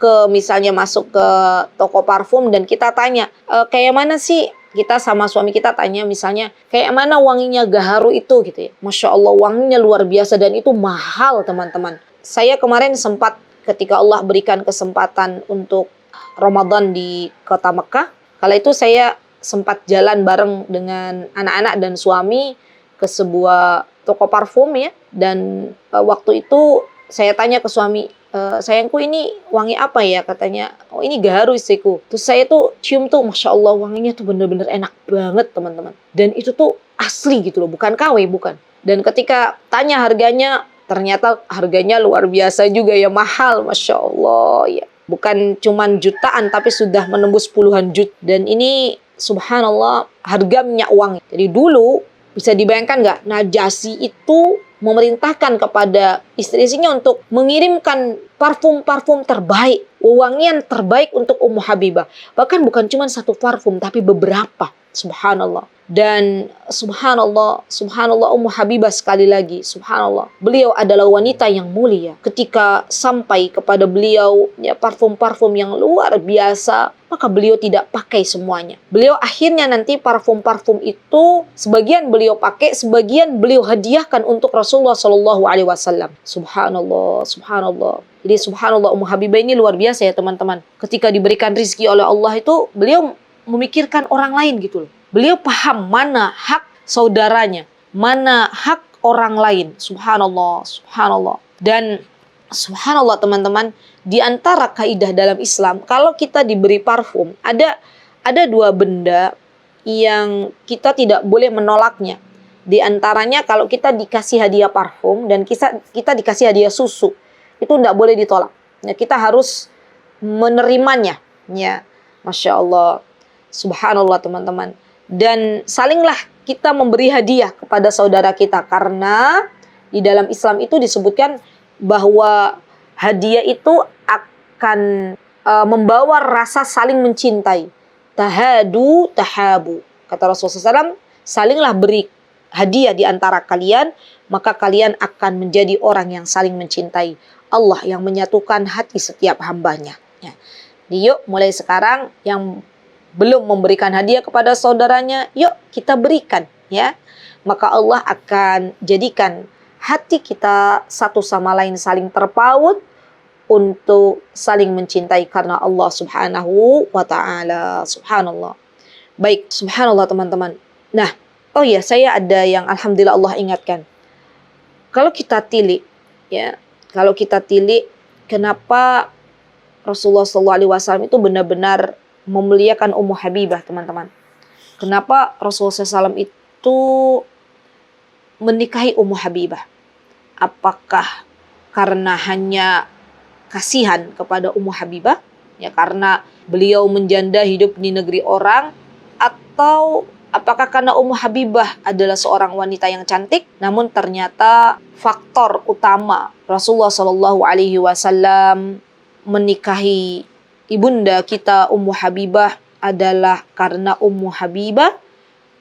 ke toko parfum dan kita tanya kayak mana sih. Kita sama suami kita tanya misalnya, kayak mana wanginya gaharu itu gitu ya. Masya Allah wanginya luar biasa dan itu mahal teman-teman. Saya kemarin sempat ketika Allah berikan kesempatan untuk Ramadan di kota Mekah. Kala itu saya sempat jalan bareng dengan anak-anak dan suami ke sebuah toko parfum ya. Dan waktu itu saya tanya ke suami, sayangku ini wangi apa ya? Katanya, oh ini gaharu istriku. Terus saya tuh cium tuh, Masya Allah wanginya tuh bener-bener enak banget teman-teman. Dan itu tuh asli gitu loh, bukan KW, bukan. Dan ketika tanya harganya, ternyata harganya luar biasa juga ya, mahal, Masya Allah ya. Bukan cuman jutaan, tapi sudah menembus puluhan juta. Dan ini subhanallah harga minyak wangi. Jadi dulu bisa dibayangkan nggak, Najasyi itu memerintahkan kepada istri-istrinya untuk mengirimkan parfum-parfum terbaik, wewangian terbaik untuk Ummu Habibah. Bahkan bukan cuma satu parfum, tapi beberapa. Subhanallah. Dan subhanallah Ummu Habibah sekali lagi, subhanallah, beliau adalah wanita yang mulia. Ketika sampai kepada beliau ya parfum-parfum yang luar biasa, maka beliau tidak pakai semuanya. Beliau akhirnya nanti parfum-parfum itu sebagian beliau pakai, sebagian beliau hadiahkan untuk Rasulullah Shallallahu Alaihi Wasallam. Subhanallah. Jadi subhanallah, Ummu Habibah ini luar biasa ya teman-teman. Ketika diberikan rizki oleh Allah itu, beliau memikirkan orang lain gitu loh. Beliau paham mana hak saudaranya, mana hak orang lain. Subhanallah. Dan subhanallah teman-teman, di antara kaidah dalam Islam, kalau kita diberi parfum, ada dua benda yang kita tidak boleh menolaknya. Di antaranya kalau kita dikasih hadiah parfum dan kita dikasih hadiah susu, itu tidak boleh ditolak. Ya, kita harus menerimanya. Ya, Masya Allah. Subhanallah teman-teman. Dan salinglah kita memberi hadiah kepada saudara kita, karena di dalam Islam itu disebutkan bahwa hadiah itu akan membawa rasa saling mencintai. Tahadu tahabu. Kata Rasulullah SAW, salinglah beri hadiah di antara kalian, maka kalian akan menjadi orang yang saling mencintai. Allah yang menyatukan hati setiap hambanya. Ya. Yuk mulai sekarang yang belum memberikan hadiah kepada saudaranya, yuk kita berikan ya. Maka Allah akan jadikan hati kita satu sama lain saling terpaut untuk saling mencintai karena Allah Subhanahu wa taala. Subhanallah. Baik, subhanallah teman-teman. Nah, oh ya, saya ada yang alhamdulillah Allah ingatkan. Kalau kita tilik kenapa Rasulullah SAW itu benar-benar memuliakan Ummu Habibah, teman-teman. Kenapa Rasulullah SAW itu menikahi Ummu Habibah? Apakah karena hanya kasihan kepada Ummu Habibah? Ya, karena beliau menjanda hidup di negeri orang? Atau apakah karena Ummu Habibah adalah seorang wanita yang cantik? Namun ternyata faktor utama Rasulullah SAW menikahi ibunda kita Ummu Habibah adalah karena Ummu Habibah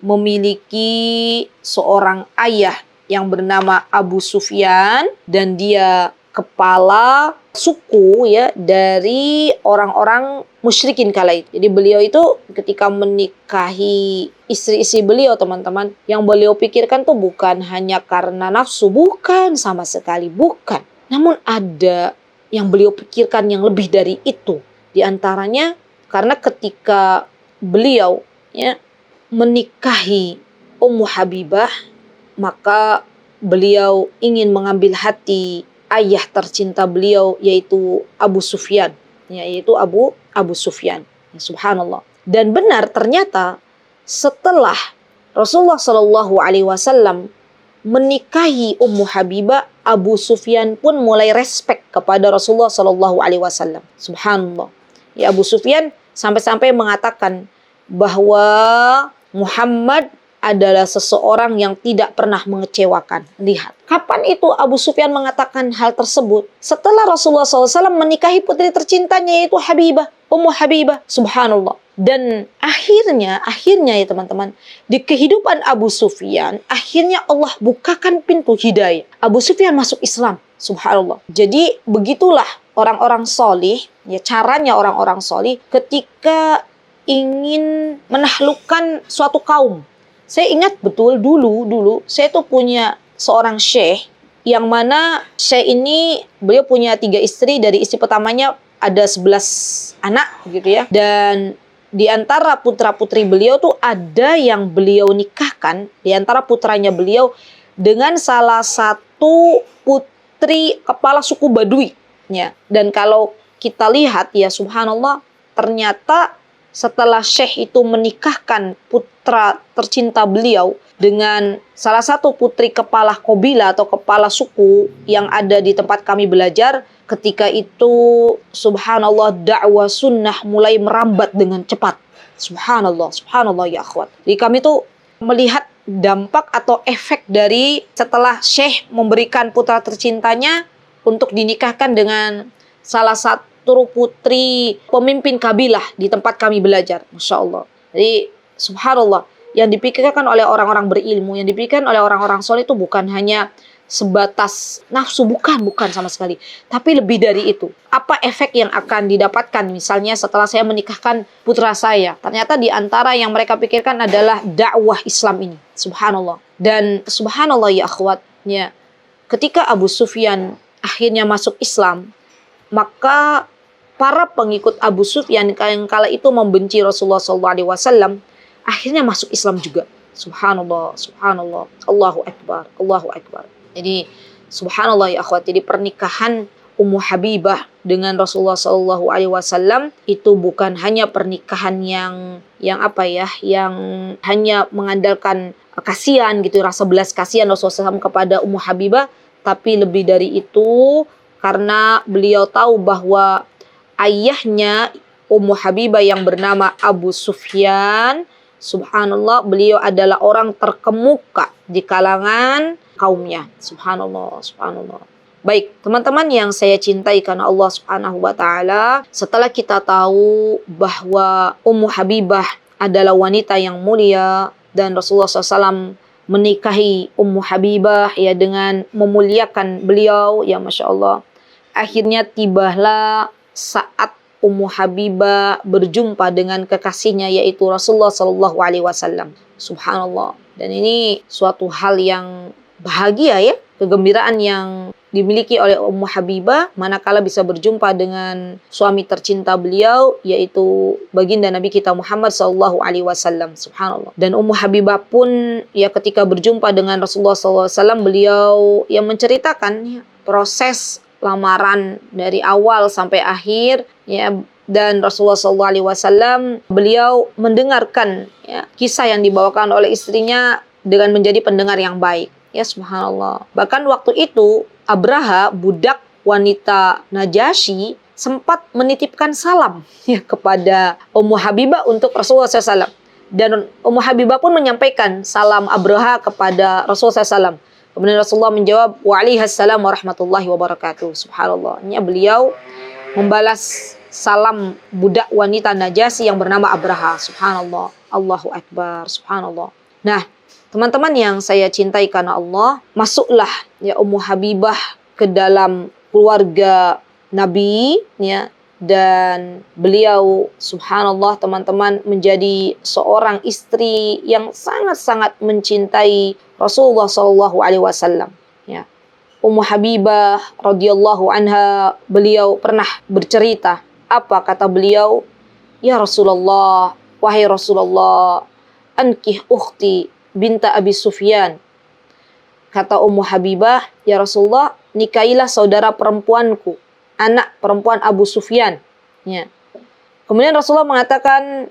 memiliki seorang ayah yang bernama Abu Sufyan, dan dia kepala suku ya dari orang-orang musyrikin kala itu. Jadi beliau itu ketika menikahi istri-istri beliau, teman-teman, yang beliau pikirkan tuh bukan hanya karena nafsu, bukan, sama sekali bukan. Namun ada yang beliau pikirkan yang lebih dari itu. Di antaranya karena ketika beliau ya menikahi Ummu Habibah, maka beliau ingin mengambil hati ayah tercinta beliau, yaitu Abu Sufyan, Abu Sufyan. Ya, subhanallah. Dan benar ternyata setelah Rasulullah Shallallahu Alaihi Wasallam menikahi Ummu Habibah, Abu Sufyan pun mulai respect kepada Rasulullah Shallallahu Alaihi Wasallam. Subhanallah. Ya, Abu Sufyan sampai-sampai mengatakan bahwa Muhammad adalah seseorang yang tidak pernah mengecewakan. Lihat, kapan itu Abu Sufyan mengatakan hal tersebut? Setelah Rasulullah SAW menikahi putri tercintanya, yaitu Habibah, Ummu Habibah. Subhanallah. Dan akhirnya ya teman-teman, di kehidupan Abu Sufyan, akhirnya Allah bukakan pintu hidayah. Abu Sufyan masuk Islam. Subhanallah. Jadi begitulah orang-orang solih, ya caranya orang-orang solih ketika ingin menaklukkan suatu kaum. Saya ingat betul dulu saya tuh punya seorang syekh Yang mana Syekh ini beliau punya 3 istri, dari istri pertamanya ada 11 anak gitu ya. Dan di antara putra-putri beliau tuh ada yang beliau nikahkan, di antara putranya beliau dengan salah satu putri kepala suku Badui ya. Dan kalau kita lihat ya subhanallah, ternyata setelah Syekh itu menikahkan putra tercinta beliau dengan salah satu putri kepala kabilah atau kepala suku yang ada di tempat kami belajar, ketika itu subhanallah dakwah sunnah mulai merambat dengan cepat. Subhanallah, subhanallah ya akhwat. Jadi kami tuh melihat dampak atau efek dari setelah Syekh memberikan putra tercintanya untuk dinikahkan dengan salah satu putri pemimpin kabilah di tempat kami belajar. Masya Allah. Jadi subhanallah, yang dipikirkan oleh orang-orang berilmu, yang dipikirkan oleh orang-orang soleh itu bukan hanya sebatas nafsu, bukan sama sekali. Tapi lebih dari itu. Apa efek yang akan didapatkan misalnya setelah saya menikahkan putra saya? Ternyata di antara yang mereka pikirkan adalah dakwah Islam ini. Subhanallah. Dan subhanallah ya akhwatnya, ketika Abu Sufyan akhirnya masuk Islam, maka para pengikut Abu Sufyan yang kala itu membenci Rasulullah SAW akhirnya masuk Islam juga. Subhanallah, subhanallah, Allahu Akbar, Allahu Akbar. Jadi subhanallah ya akhwat, jadi pernikahan Ummu Habibah dengan Rasulullah SAW itu bukan hanya pernikahan yang hanya mengandalkan kasihan gitu, rasa belas kasihan Rasulullah SAW kepada Ummu Habibah, tapi lebih dari itu karena beliau tahu bahwa ayahnya Ummu Habibah yang bernama Abu Sufyan, subhanallah, beliau adalah orang terkemuka di kalangan kaumnya. Subhanallah, subhanallah. Baik, teman-teman yang saya cintai karena Allah Subhanahu wa taala, setelah kita tahu bahwa Ummu Habibah adalah wanita yang mulia dan Rasulullah SAW menikahi Ummu Habibah ya dengan memuliakan beliau ya Masya Allah. Akhirnya tibalah saat Ummu Habibah berjumpa dengan kekasihnya yaitu Rasulullah SAW. Subhanallah. Dan ini suatu hal yang bahagia ya, kegembiraan yang dimiliki oleh Ummu Habibah manakala bisa berjumpa dengan suami tercinta beliau yaitu baginda Nabi kita Muhammad SAW. Subhanallah. Dan Ummu Habibah pun ya ketika berjumpa dengan Rasulullah SAW, beliau yang menceritakan ya, proses lamaran dari awal sampai akhir ya, dan Rasulullah SAW beliau mendengarkan ya, kisah yang dibawakan oleh istrinya dengan menjadi pendengar yang baik ya subhanallah. Bahkan waktu itu Abraha, budak wanita Najasyi, sempat menitipkan salam ya kepada Ummu Habibah untuk Rasulullah SAW. Dan Ummu Habibah pun menyampaikan salam Abraha kepada Rasulullah SAW. Kemudian Rasulullah menjawab, waalaikumsalam warahmatullahi wabarakatuh. Subhanallah. Ini beliau membalas salam budak wanita Najasyi yang bernama Abraha. Subhanallah. Allahu Akbar. Subhanallah. Nah, teman-teman yang saya cintai karena Allah, masuklah ya Ummu Habibah ke dalam keluarga Nabi ya, dan beliau subhanallah teman-teman menjadi seorang istri yang sangat-sangat mencintai Rasulullah SAW ya. Ummu Habibah radhiyallahu anha, beliau pernah bercerita, apa kata beliau? Ya Rasulullah, wahai Rasulullah, ankih ukhti binta Abi Sufyan. Kata Ummu Habibah, ya Rasulullah, nikahilah saudara perempuanku, anak perempuan Abu Sufyan. Ya. Kemudian Rasulullah mengatakan,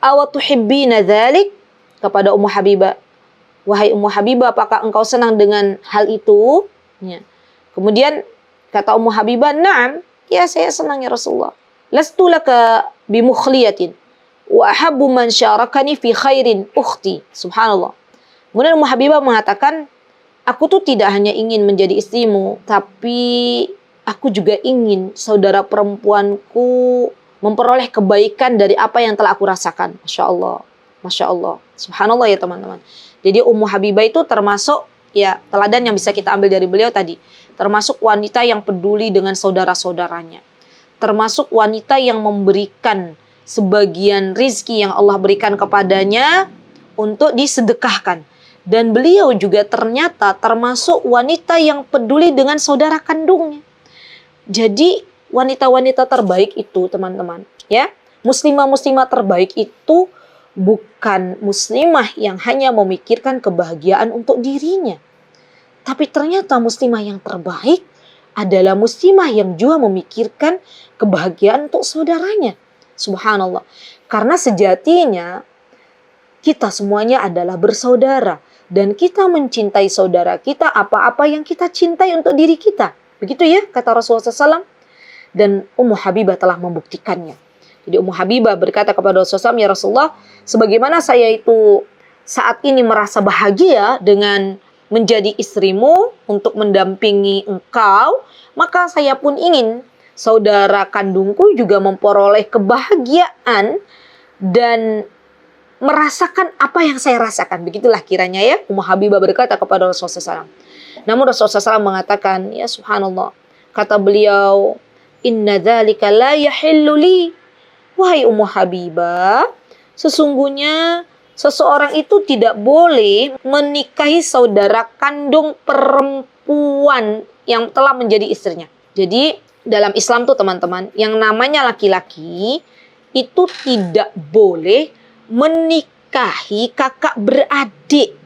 awatuhibbina dzalik, kepada Ummu Habibah. Wahai Ummu Habibah, apakah engkau senang dengan hal itu? Ya. Kemudian kata Ummu Habibah, na'am, ya saya senang ya Rasulullah. Lastu laka bimukhliyatin wa ahabbu man syarakani fi khairin ukhti. Subhanallah. Kemudian Ummu Habibah mengatakan, aku tuh tidak hanya ingin menjadi istrimu, tapi aku juga ingin saudara perempuanku memperoleh kebaikan dari apa yang telah aku rasakan. Masya Allah. Masya Allah. Subhanallah ya teman-teman. Jadi Ummu Habibah itu termasuk ya teladan yang bisa kita ambil dari beliau tadi. Termasuk wanita yang peduli dengan saudara-saudaranya. Termasuk wanita yang memberikan sebagian rizki yang Allah berikan kepadanya untuk disedekahkan. Dan beliau juga ternyata termasuk wanita yang peduli dengan saudara kandungnya. Jadi wanita-wanita terbaik itu teman-teman, ya, muslimah-muslimah terbaik itu bukan muslimah yang hanya memikirkan kebahagiaan untuk dirinya. Tapi ternyata muslimah yang terbaik adalah muslimah yang juga memikirkan kebahagiaan untuk saudaranya. Subhanallah. Karena sejatinya kita semuanya adalah bersaudara. Dan kita mencintai saudara kita apa-apa yang kita cintai untuk diri kita. Begitu ya kata Rasulullah SAW. Dan Ummu Habibah telah membuktikannya. Jadi Ummu Habibah berkata kepada Rasulullah SAW, ya Rasulullah, sebagaimana saya itu saat ini merasa bahagia dengan menjadi istrimu untuk mendampingi engkau, maka saya pun ingin saudara kandungku juga memperoleh kebahagiaan dan merasakan apa yang saya rasakan. Begitulah kiranya ya. Ummu Habibah berkata kepada Rasulullah SAW. Namun Rasulullah SAW mengatakan, ya subhanallah, kata beliau, inna dzalika la yahillu li. Wahai Ummu Habibah, sesungguhnya seseorang itu tidak boleh menikahi saudara kandung perempuan yang telah menjadi istrinya. Jadi dalam Islam tuh teman-teman, yang namanya laki-laki itu tidak boleh menikahi kakak beradik,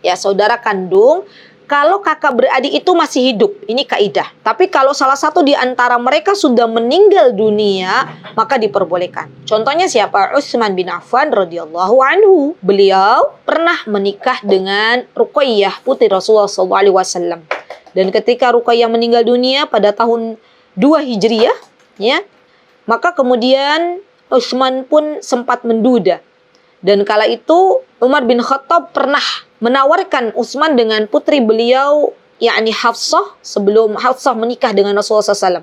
ya saudara kandung. Kalau kakak beradik itu masih hidup, ini kaidah. Tapi kalau salah satu di antara mereka sudah meninggal dunia, maka diperbolehkan. Contohnya siapa? Utsman bin Affan radhiyallahu anhu. Beliau pernah menikah dengan Ruqayyah, putri Rasulullah SAW. Dan ketika Ruqayyah meninggal dunia pada tahun 2 Hijriah, ya, maka kemudian Utsman pun sempat menduda. Dan kala itu Umar bin Khattab pernah menawarkan Utsman dengan putri beliau, yakni Hafsah, sebelum Hafsah menikah dengan Rasulullah SAW.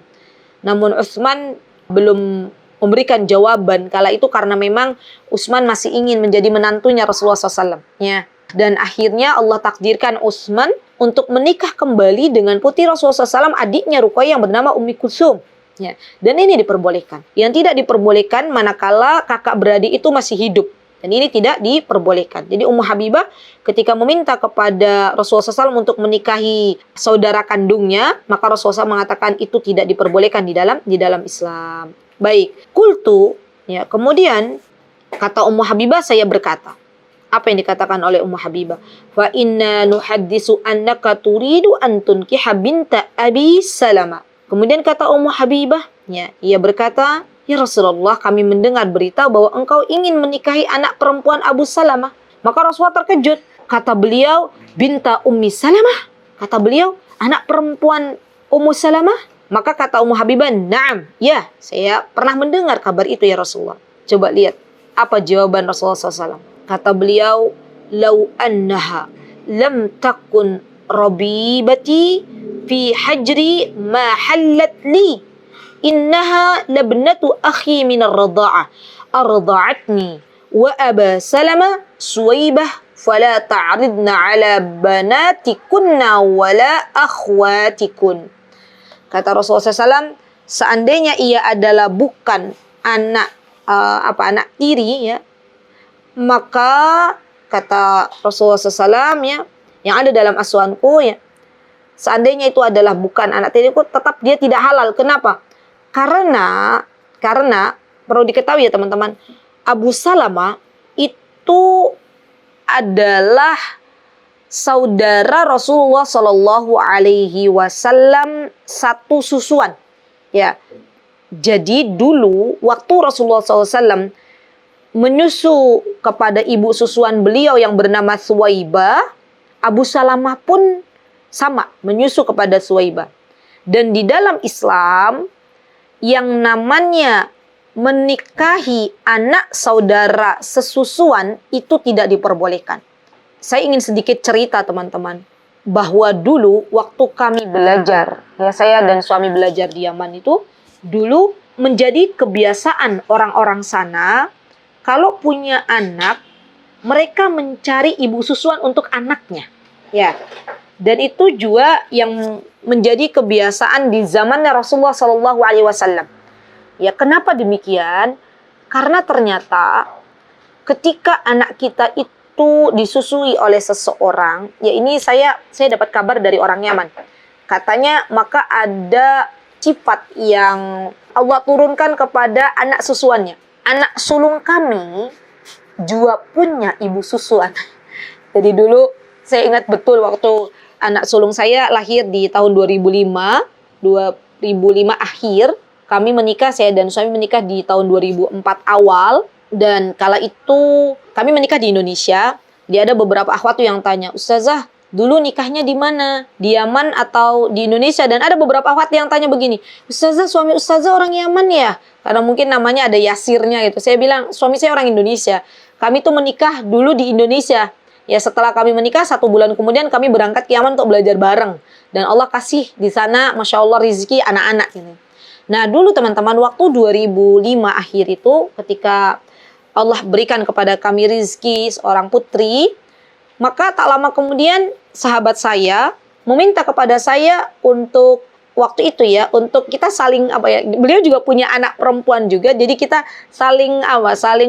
Namun Utsman belum memberikan jawaban kala itu karena memang Utsman masih ingin menjadi menantunya Rasulullah SAW. Ya. Dan akhirnya Allah takdirkan Utsman untuk menikah kembali dengan putri Rasulullah SAW, adiknya Ruqayyah yang bernama Ummi Kulsum. Ya. Dan ini diperbolehkan. Yang tidak diperbolehkan manakala kakak beradik itu masih hidup. Dan ini tidak diperbolehkan. Jadi Ummu Habibah ketika meminta kepada Rasulullah SAW untuk menikahi saudara kandungnya, maka Rasulullah SAW mengatakan itu tidak diperbolehkan di dalam Islam. Baik, qultu, ya, kemudian kata Ummu Habibah, saya berkata. Apa yang dikatakan oleh Ummu Habibah? Fa inna nuhaddisu annaka turidu an tunkiha binta Abi Salamah. Kemudian kata Ummu Habibah, ya, ia berkata, ya Rasulullah, kami mendengar berita bahwa engkau ingin menikahi anak perempuan Abu Salamah. Maka Rasulullah terkejut. Kata beliau, binta Ummi Salamah. Kata beliau, anak perempuan Ummu Salamah. Maka kata Ummu Habibah, na'am, ya, saya pernah mendengar kabar itu ya Rasulullah. Coba lihat apa jawaban Rasulullah SAW. Kata beliau, lau annaha lam takun rabibati fi hajri ma hallat li. Innaha labnatu akhi min ar-radha'ah arda'atni wa Aba Salamah Suwaibah fala ta'ridna ala banatikunna wala akhwatikun. Kata Rasulullah SAW, seandainya ia adalah bukan anak anak tiri, ya, maka kata Rasulullah SAW, ya, yang ada dalam asuhanku, ya, seandainya itu adalah bukan anak tiriku, tetap dia tidak halal. Kenapa? Karena perlu diketahui ya teman-teman, Abu Salamah itu adalah saudara Rasulullah Shallallahu Alaihi Wasallam satu susuan. Ya, jadi dulu waktu Rasulullah SAW menyusu kepada ibu susuan beliau yang bernama Suwaibah, Abu Salamah pun sama menyusu kepada Suwaibah. Dan di dalam Islam, yang namanya menikahi anak saudara sesusuan itu tidak diperbolehkan. Saya ingin sedikit cerita teman-teman, bahwa dulu waktu kami belajar, ya, saya dan suami belajar di Yaman itu, dulu menjadi kebiasaan orang-orang sana, kalau punya anak, mereka mencari ibu susuan untuk anaknya. Ya. Dan itu juga yang menjadi kebiasaan di zamannya Rasulullah SAW. Ya, kenapa demikian? Karena ternyata ketika anak kita itu itu disusui oleh seseorang, ya ini saya dapat kabar dari orang Yaman. Katanya maka ada sifat yang Allah turunkan kepada anak susuannya. Anak sulung kami juga punya ibu susuan. Jadi dulu saya ingat betul waktu anak sulung saya lahir di tahun 2005 akhir. Kami menikah, saya dan suami menikah di tahun 2004 awal. Dan kala itu kami menikah di Indonesia. Dia ada beberapa akhwat yang tanya, Ustazah, dulu nikahnya di mana? Di Yaman atau di Indonesia? Dan ada beberapa akhwat yang tanya begini, Ustazah, suami Ustazah orang Yaman ya? Karena mungkin namanya ada Yasirnya gitu. Saya bilang, suami saya orang Indonesia. Kami tuh menikah dulu di Indonesia. Ya setelah kami menikah, 1 bulan kemudian kami berangkat ke Yaman untuk belajar bareng. Dan Allah kasih di sana, Masya Allah, rezeki anak-anak gitu. Nah dulu teman-teman, waktu 2005 akhir itu, ketika Allah berikan kepada kami rezeki seorang putri, maka tak lama kemudian sahabat saya meminta kepada saya untuk waktu itu ya, untuk kita saling beliau juga punya anak perempuan juga, jadi kita saling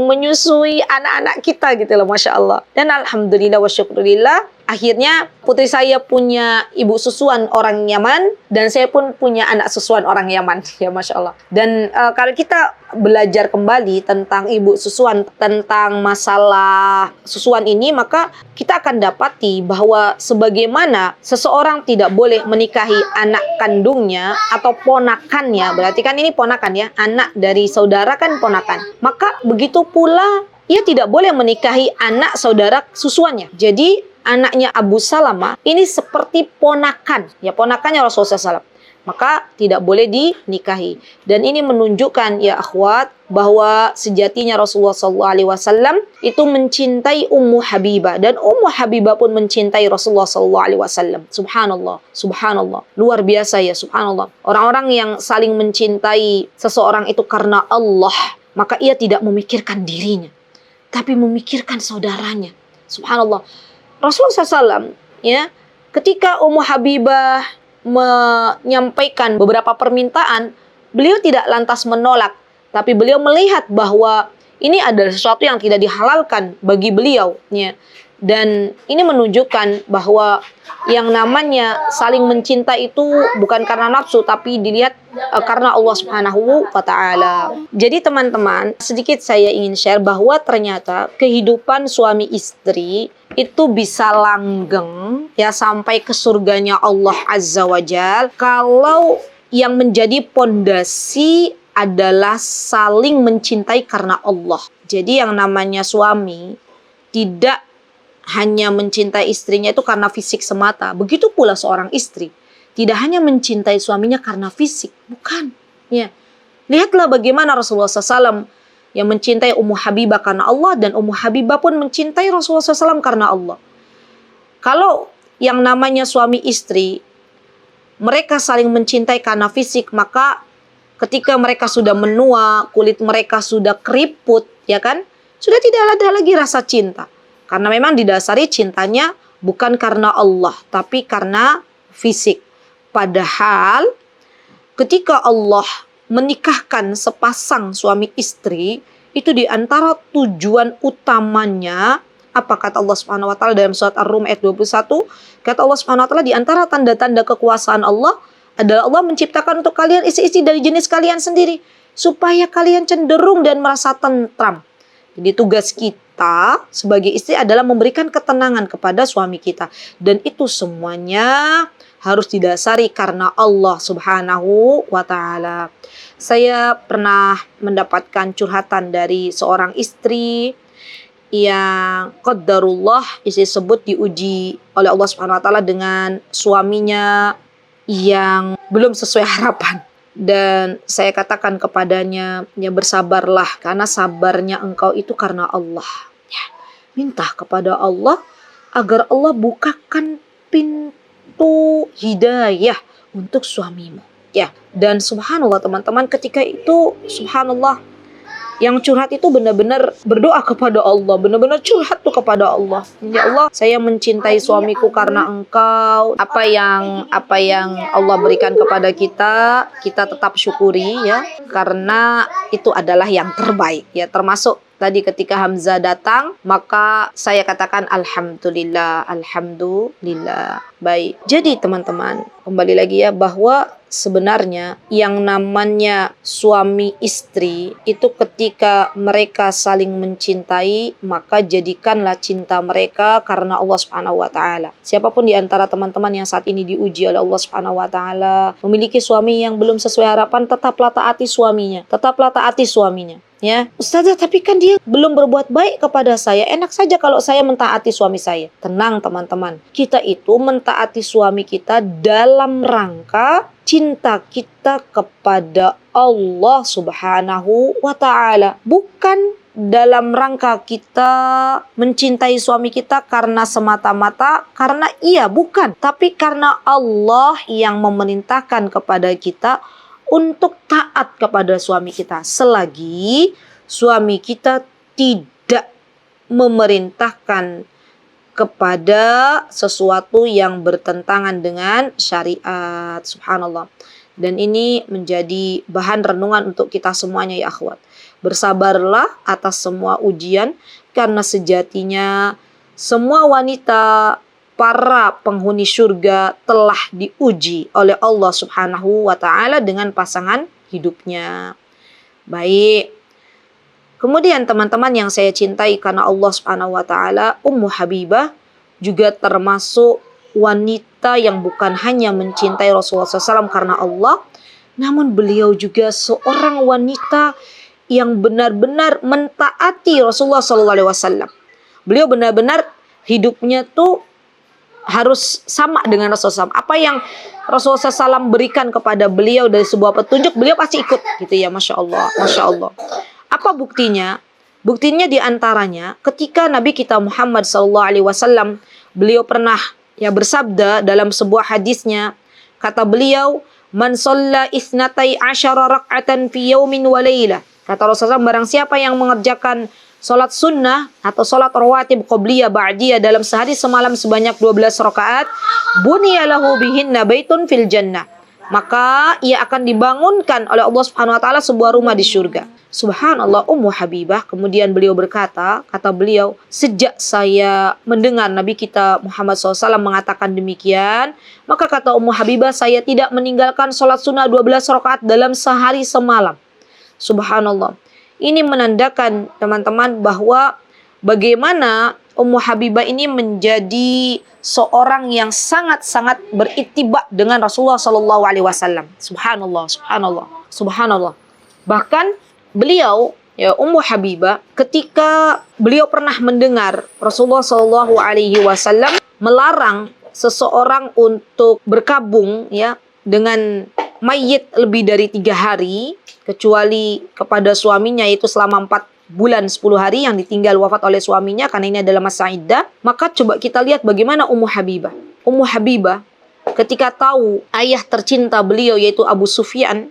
menyusui anak-anak kita gitu loh, Masya Allah. Dan alhamdulillah wa syukurillah, akhirnya putri saya punya ibu susuan orang Yaman, dan saya pun punya anak susuan orang Yaman, ya Masya Allah. Dan kalau kita belajar kembali tentang ibu susuan, tentang masalah susuan ini, maka kita akan dapati bahwa sebagaimana seseorang tidak boleh menikahi anak kandungnya atau ponakannya, berarti kan ini ponakan ya, anak dari saudara kan ponakan, maka begitu pula ia tidak boleh menikahi anak saudara susuannya. Jadi anaknya Abu Salamah ini seperti ponakan, ya ponakannya Rasulullah SAW. Maka tidak boleh dinikahi. Dan ini menunjukkan ya akhwat bahwa sejatinya Rasulullah SAW itu mencintai Ummu Habibah, dan Ummu Habibah pun mencintai Rasulullah SAW. Subhanallah, subhanallah, luar biasa ya, subhanallah. Orang-orang yang saling mencintai seseorang itu karena Allah, maka ia tidak memikirkan dirinya, tapi memikirkan saudaranya. Subhanallah. Rasulullah SAW ya, ketika Ummu Habibah menyampaikan beberapa permintaan, beliau tidak lantas menolak, tapi beliau melihat bahwa ini adalah sesuatu yang tidak dihalalkan bagi beliau ya. Dan ini menunjukkan bahwa yang namanya saling mencinta itu bukan karena nafsu, tapi dilihat karena Allah Subhanahu wa Ta'ala. Jadi teman-teman, sedikit saya ingin share bahwa ternyata kehidupan suami istri itu bisa langgeng ya sampai ke surganya Allah Azza wa Jal kalau yang menjadi pondasi adalah saling mencintai karena Allah. Jadi yang namanya suami tidak hanya mencintai istrinya itu karena fisik semata. Begitu pula seorang istri tidak hanya mencintai suaminya karena fisik, bukan. Ya, lihatlah bagaimana Rasulullah SAW yang mencintai Ummu Habibah karena Allah, dan Ummu Habibah pun mencintai Rasulullah SAW karena Allah. Kalau yang namanya suami istri mereka saling mencintai karena fisik, maka ketika mereka sudah menua, kulit mereka sudah keriput, ya kan, sudah tidak ada lagi rasa cinta. Karena memang didasari cintanya bukan karena Allah, tapi karena fisik. Padahal ketika Allah menikahkan sepasang suami istri, itu di antara tujuan utamanya, apa kata Allah Subhanahu wa Ta'ala dalam surat Ar-Rum ayat 21? Kata Allah Subhanahu wa Ta'ala, di antara tanda-tanda kekuasaan Allah adalah Allah menciptakan untuk kalian istri-istri dari jenis kalian sendiri, supaya kalian cenderung dan merasa tentram. Jadi tugas kita sebagai istri adalah memberikan ketenangan kepada suami kita. Dan itu semuanya harus didasari karena Allah Subhanahu wa Ta'ala. Saya pernah mendapatkan curhatan dari seorang istri yang qadarullah, istri tersebut diuji oleh Allah Subhanahu wa Ta'ala dengan suaminya yang belum sesuai harapan. Dan saya katakan kepadanya, ya bersabarlah, karena sabarnya engkau itu karena Allah. Ya, minta kepada Allah agar Allah bukakan pintu hidayah untuk suamimu. Ya, dan subhanallah teman-teman, ketika itu subhanallah, yang curhat itu benar-benar berdoa kepada Allah, benar-benar curhat tuh kepada Allah. Ya Allah, saya mencintai suamiku karena engkau. Apa yang Allah berikan kepada kita tetap syukuri ya, karena itu adalah yang terbaik ya. Termasuk tadi ketika Hamzah datang, maka saya katakan alhamdulillah, alhamdulillah. Baik. Jadi teman-teman, kembali lagi ya, bahwa sebenarnya yang namanya suami istri itu ketika mereka saling mencintai, maka jadikanlah cinta mereka karena Allah Subhanahu wa taala. Siapapun di antara teman-teman yang saat ini diuji oleh Allah Subhanahu wa taala, memiliki suami yang belum sesuai harapan, tetaplah taati suaminya. Tetaplah taati suaminya. Ya, Ustazah, tapi kan dia belum berbuat baik kepada saya. Enak saja kalau saya mentaati suami saya. Tenang teman-teman, kita itu mentaati suami kita dalam rangka cinta kita kepada Allah Subhanahu wa ta'ala. Bukan dalam rangka kita mencintai suami kita karena semata-mata karena bukan. Tapi karena Allah yang memerintahkan kepada kita untuk taat kepada suami kita, selagi suami kita tidak memerintahkan kepada sesuatu yang bertentangan dengan syariat. Subhanallah. Dan ini menjadi bahan renungan untuk kita semuanya ya akhwat. Bersabarlah atas semua ujian, karena sejatinya semua wanita para penghuni surga telah diuji oleh Allah Subhanahu wa ta'ala dengan pasangan hidupnya. Baik. Kemudian teman-teman yang saya cintai karena Allah Subhanahu wa ta'ala, Ummu Habibah juga termasuk wanita yang bukan hanya mencintai Rasulullah SAW karena Allah, namun beliau juga seorang wanita yang benar-benar mentaati Rasulullah SAW. Beliau benar-benar hidupnya tuh harus sama dengan Rasulullah SAW. Apa yang Rasulullah SAW berikan kepada beliau dari sebuah petunjuk, beliau pasti ikut gitu ya. Masya Allah, Masya Allah. Apa buktinya? Buktinya diantaranya ketika Nabi kita Muhammad SAW, beliau pernah bersabda dalam sebuah hadisnya, kata beliau, man shalla isnatai asyara rak'atan fi yaumin wa laylah. Kata Rasulullah, barang siapa yang mengerjakan sholat sunnah atau sholat rawatib qobliyah ba'diyah dalam sehari semalam sebanyak 12 rakaat, buniya lahu bihinna baitun fil jannah, maka ia akan dibangunkan oleh Allah Subhanahu wa taala sebuah rumah di surga. Subhanallah. Ummu Habibah kemudian beliau berkata, kata beliau, sejak saya mendengar Nabi kita Muhammad SAW mengatakan demikian, maka kata Ummu Habibah, saya tidak meninggalkan sholat sunnah 12 rakaat dalam sehari semalam. Subhanallah. Ini menandakan teman-teman bahwa bagaimana Ummu Habibah ini menjadi seorang yang sangat-sangat berittiba dengan Rasulullah SAW. Subhanallah, subhanallah, subhanallah. Bahkan beliau, Ummu Habibah, ketika beliau pernah mendengar Rasulullah SAW melarang seseorang untuk berkabung dengan mayit lebih dari 3 hari, kecuali kepada suaminya, yaitu selama 4 bulan 10 hari yang ditinggal wafat oleh suaminya, karena ini adalah masa iddah. Maka coba kita lihat bagaimana Ummu Habibah. Ummu Habibah ketika tahu ayah tercinta beliau yaitu Abu Sufyan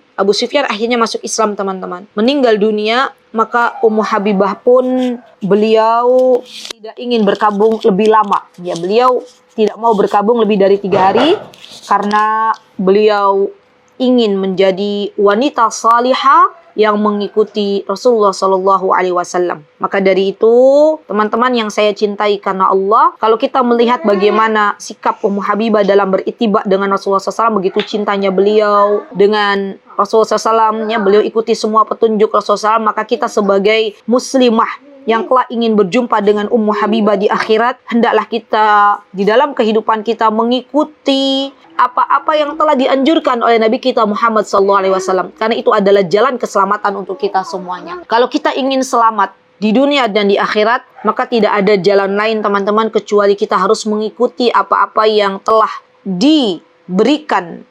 akhirnya masuk Islam teman-teman, meninggal dunia, maka Ummu Habibah pun beliau tidak ingin berkabung lebih lama. Beliau tidak mau berkabung lebih dari 3 hari karena beliau ingin menjadi wanita salihah yang mengikuti Rasulullah SAW. Maka dari itu, teman-teman yang saya cintai karena Allah, kalau kita melihat bagaimana sikap Ummu Habibah dalam berittiba dengan Rasulullah SAW, begitu cintanya beliau dengan Rasulullah SAW, beliau ikuti semua petunjuk Rasulullah SAW, maka kita sebagai muslimah yang kelak ingin berjumpa dengan Ummu Habibah di akhirat, hendaklah kita di dalam kehidupan kita mengikuti apa-apa yang telah dianjurkan oleh Nabi kita Muhammad SAW. Karena itu adalah jalan keselamatan untuk kita semuanya. Kalau kita ingin selamat di dunia dan di akhirat, maka tidak ada jalan lain teman-teman kecuali kita harus mengikuti apa-apa yang telah diberikan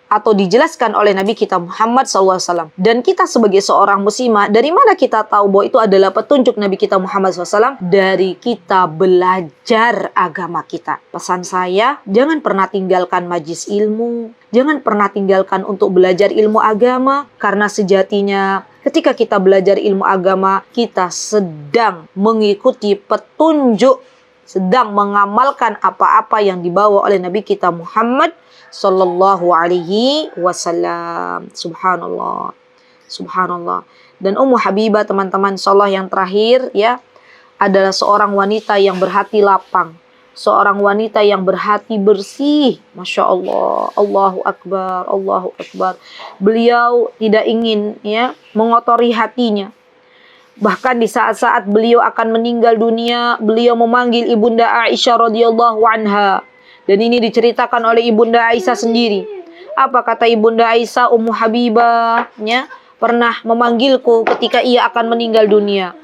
atau dijelaskan oleh Nabi kita Muhammad SAW. Dan kita sebagai seorang muslimah, dari mana kita tahu bahwa itu adalah petunjuk Nabi kita Muhammad SAW? Dari kita belajar agama kita. Pesan saya, jangan pernah tinggalkan majlis ilmu, jangan pernah tinggalkan untuk belajar ilmu agama, karena sejatinya ketika kita belajar ilmu agama, kita sedang mengikuti petunjuk, sedang mengamalkan apa-apa yang dibawa oleh Nabi kita Muhammad Sallallahu alaihi wasallam. Subhanallah. Subhanallah. Dan Ummu Habibah teman-teman insyaallah yang terakhir ya adalah seorang wanita yang berhati lapang. Seorang wanita yang berhati bersih. Masya Allah. Allahu Akbar. Allahu Akbar. Beliau tidak ingin ya mengotori hatinya. Bahkan di saat-saat beliau akan meninggal dunia, beliau memanggil Ibunda Aisyah radhiyallahu anha. Dan ini diceritakan oleh Ibunda Aisyah sendiri. Apa kata Ibunda Aisyah, Ummu Habibah ya, pernah memanggilku ketika ia akan meninggal dunia.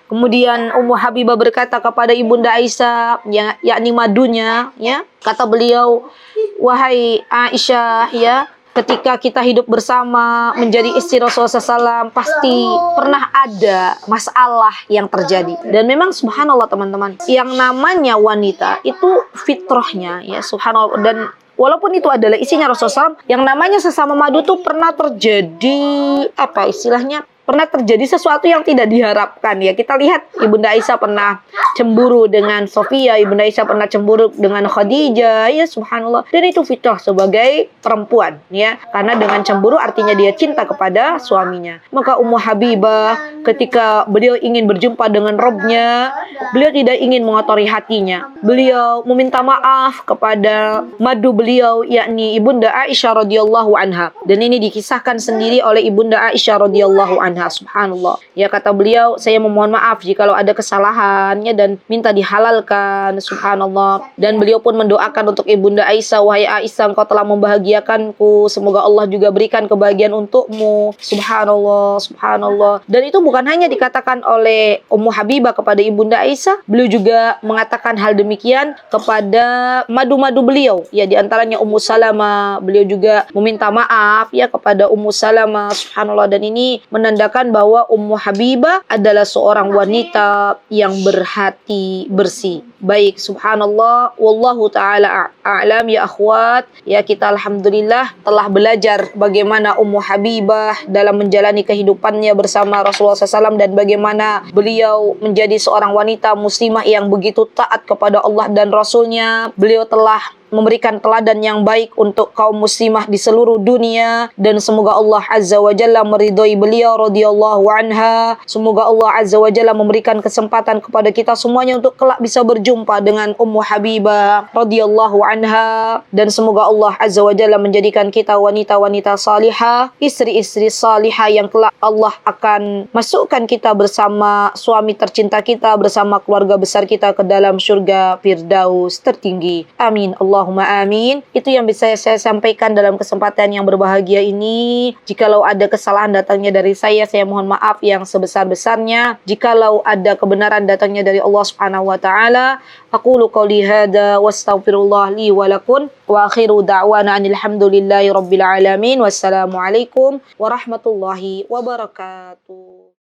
Kemudian Ummu Habibah berkata kepada Ibunda Aisyah, yakni madunya, ya, kata beliau, wahai Aisyah, ya, ketika kita hidup bersama menjadi istri Rasulullah SAW, pasti pernah ada masalah yang terjadi. Dan memang subhanallah teman-teman, yang namanya wanita itu fitrahnya, ya subhanallah. Dan walaupun itu adalah isinya Rasulullah SAW, yang namanya sesama madu tuh pernah terjadi, apa istilahnya, pernah terjadi sesuatu yang tidak diharapkan ya. Kita lihat Ibunda Aisyah pernah cemburu dengan Sofia, Ibunda Aisyah pernah cemburu dengan Khadijah, ya subhanallah. Dan itu fitrah sebagai perempuan ya. Karena dengan cemburu artinya dia cinta kepada suaminya. Maka Ummu Habibah ketika beliau ingin berjumpa dengan Rabbnya, beliau tidak ingin mengotori hatinya. Beliau meminta maaf kepada madu beliau yakni Ibunda Aisyah radhiyallahu anha. Dan ini dikisahkan sendiri oleh Ibunda Aisyah radhiyallahu anha. Subhanallah. Ya kata beliau, saya memohon maaf jikalau ada kesalahannya dan minta dihalalkan. Subhanallah. Dan beliau pun mendoakan untuk Ibunda Aisyah, wahai Aisyah, engkau telah membahagiakanku. Semoga Allah juga berikan kebahagiaan untukmu. Subhanallah, subhanallah. Dan itu bukan hanya dikatakan oleh Ummu Habibah kepada Ibunda Aisyah, beliau juga mengatakan hal demikian kepada madu-madu beliau. Ya di antaranya Ummu Salamah, beliau juga meminta maaf ya kepada Ummu Salamah. Subhanallah. Dan ini menandakan bahwa Ummu Habibah adalah seorang wanita yang berhati bersih. Baik, subhanallah, wallahu ta'ala a'lam ya akhwat. Ya kita alhamdulillah telah belajar bagaimana Ummu Habibah dalam menjalani kehidupannya bersama Rasulullah SAW dan bagaimana beliau menjadi seorang wanita muslimah yang begitu taat kepada Allah dan Rasulnya. Beliau telah memberikan teladan yang baik untuk kaum muslimah di seluruh dunia dan semoga Allah Azza wa Jalla meridhai beliau radhiyallahu anha. Semoga Allah Azza wa Jalla memberikan kesempatan kepada kita semuanya untuk kelak bisa berjumpa dengan Ummu Habibah radhiyallahu anha dan semoga Allah Azza wa Jalla menjadikan kita wanita-wanita salihah, istri-istri salihah yang kelak Allah akan masukkan kita bersama suami tercinta kita, bersama keluarga besar kita ke dalam surga Firdaus tertinggi. Amin. Allahumma amin. Itu yang bisa saya sampaikan dalam kesempatan yang berbahagia ini. Jikalau ada kesalahan datangnya dari saya mohon maaf yang sebesar-besarnya. Jikalau ada kebenaran datangnya dari Allah Subhanahu wa taala, aqulu qouli hadza wastaghfirullah li wa lakum wa akhiru da'wana alhamdulillahi rabbil alamin. Wassalamualaikum warahmatullahi wabarakatuh.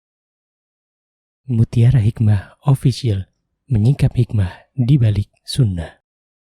Mutiara Hikmah Official, menyingkap hikmah di balik sunnah.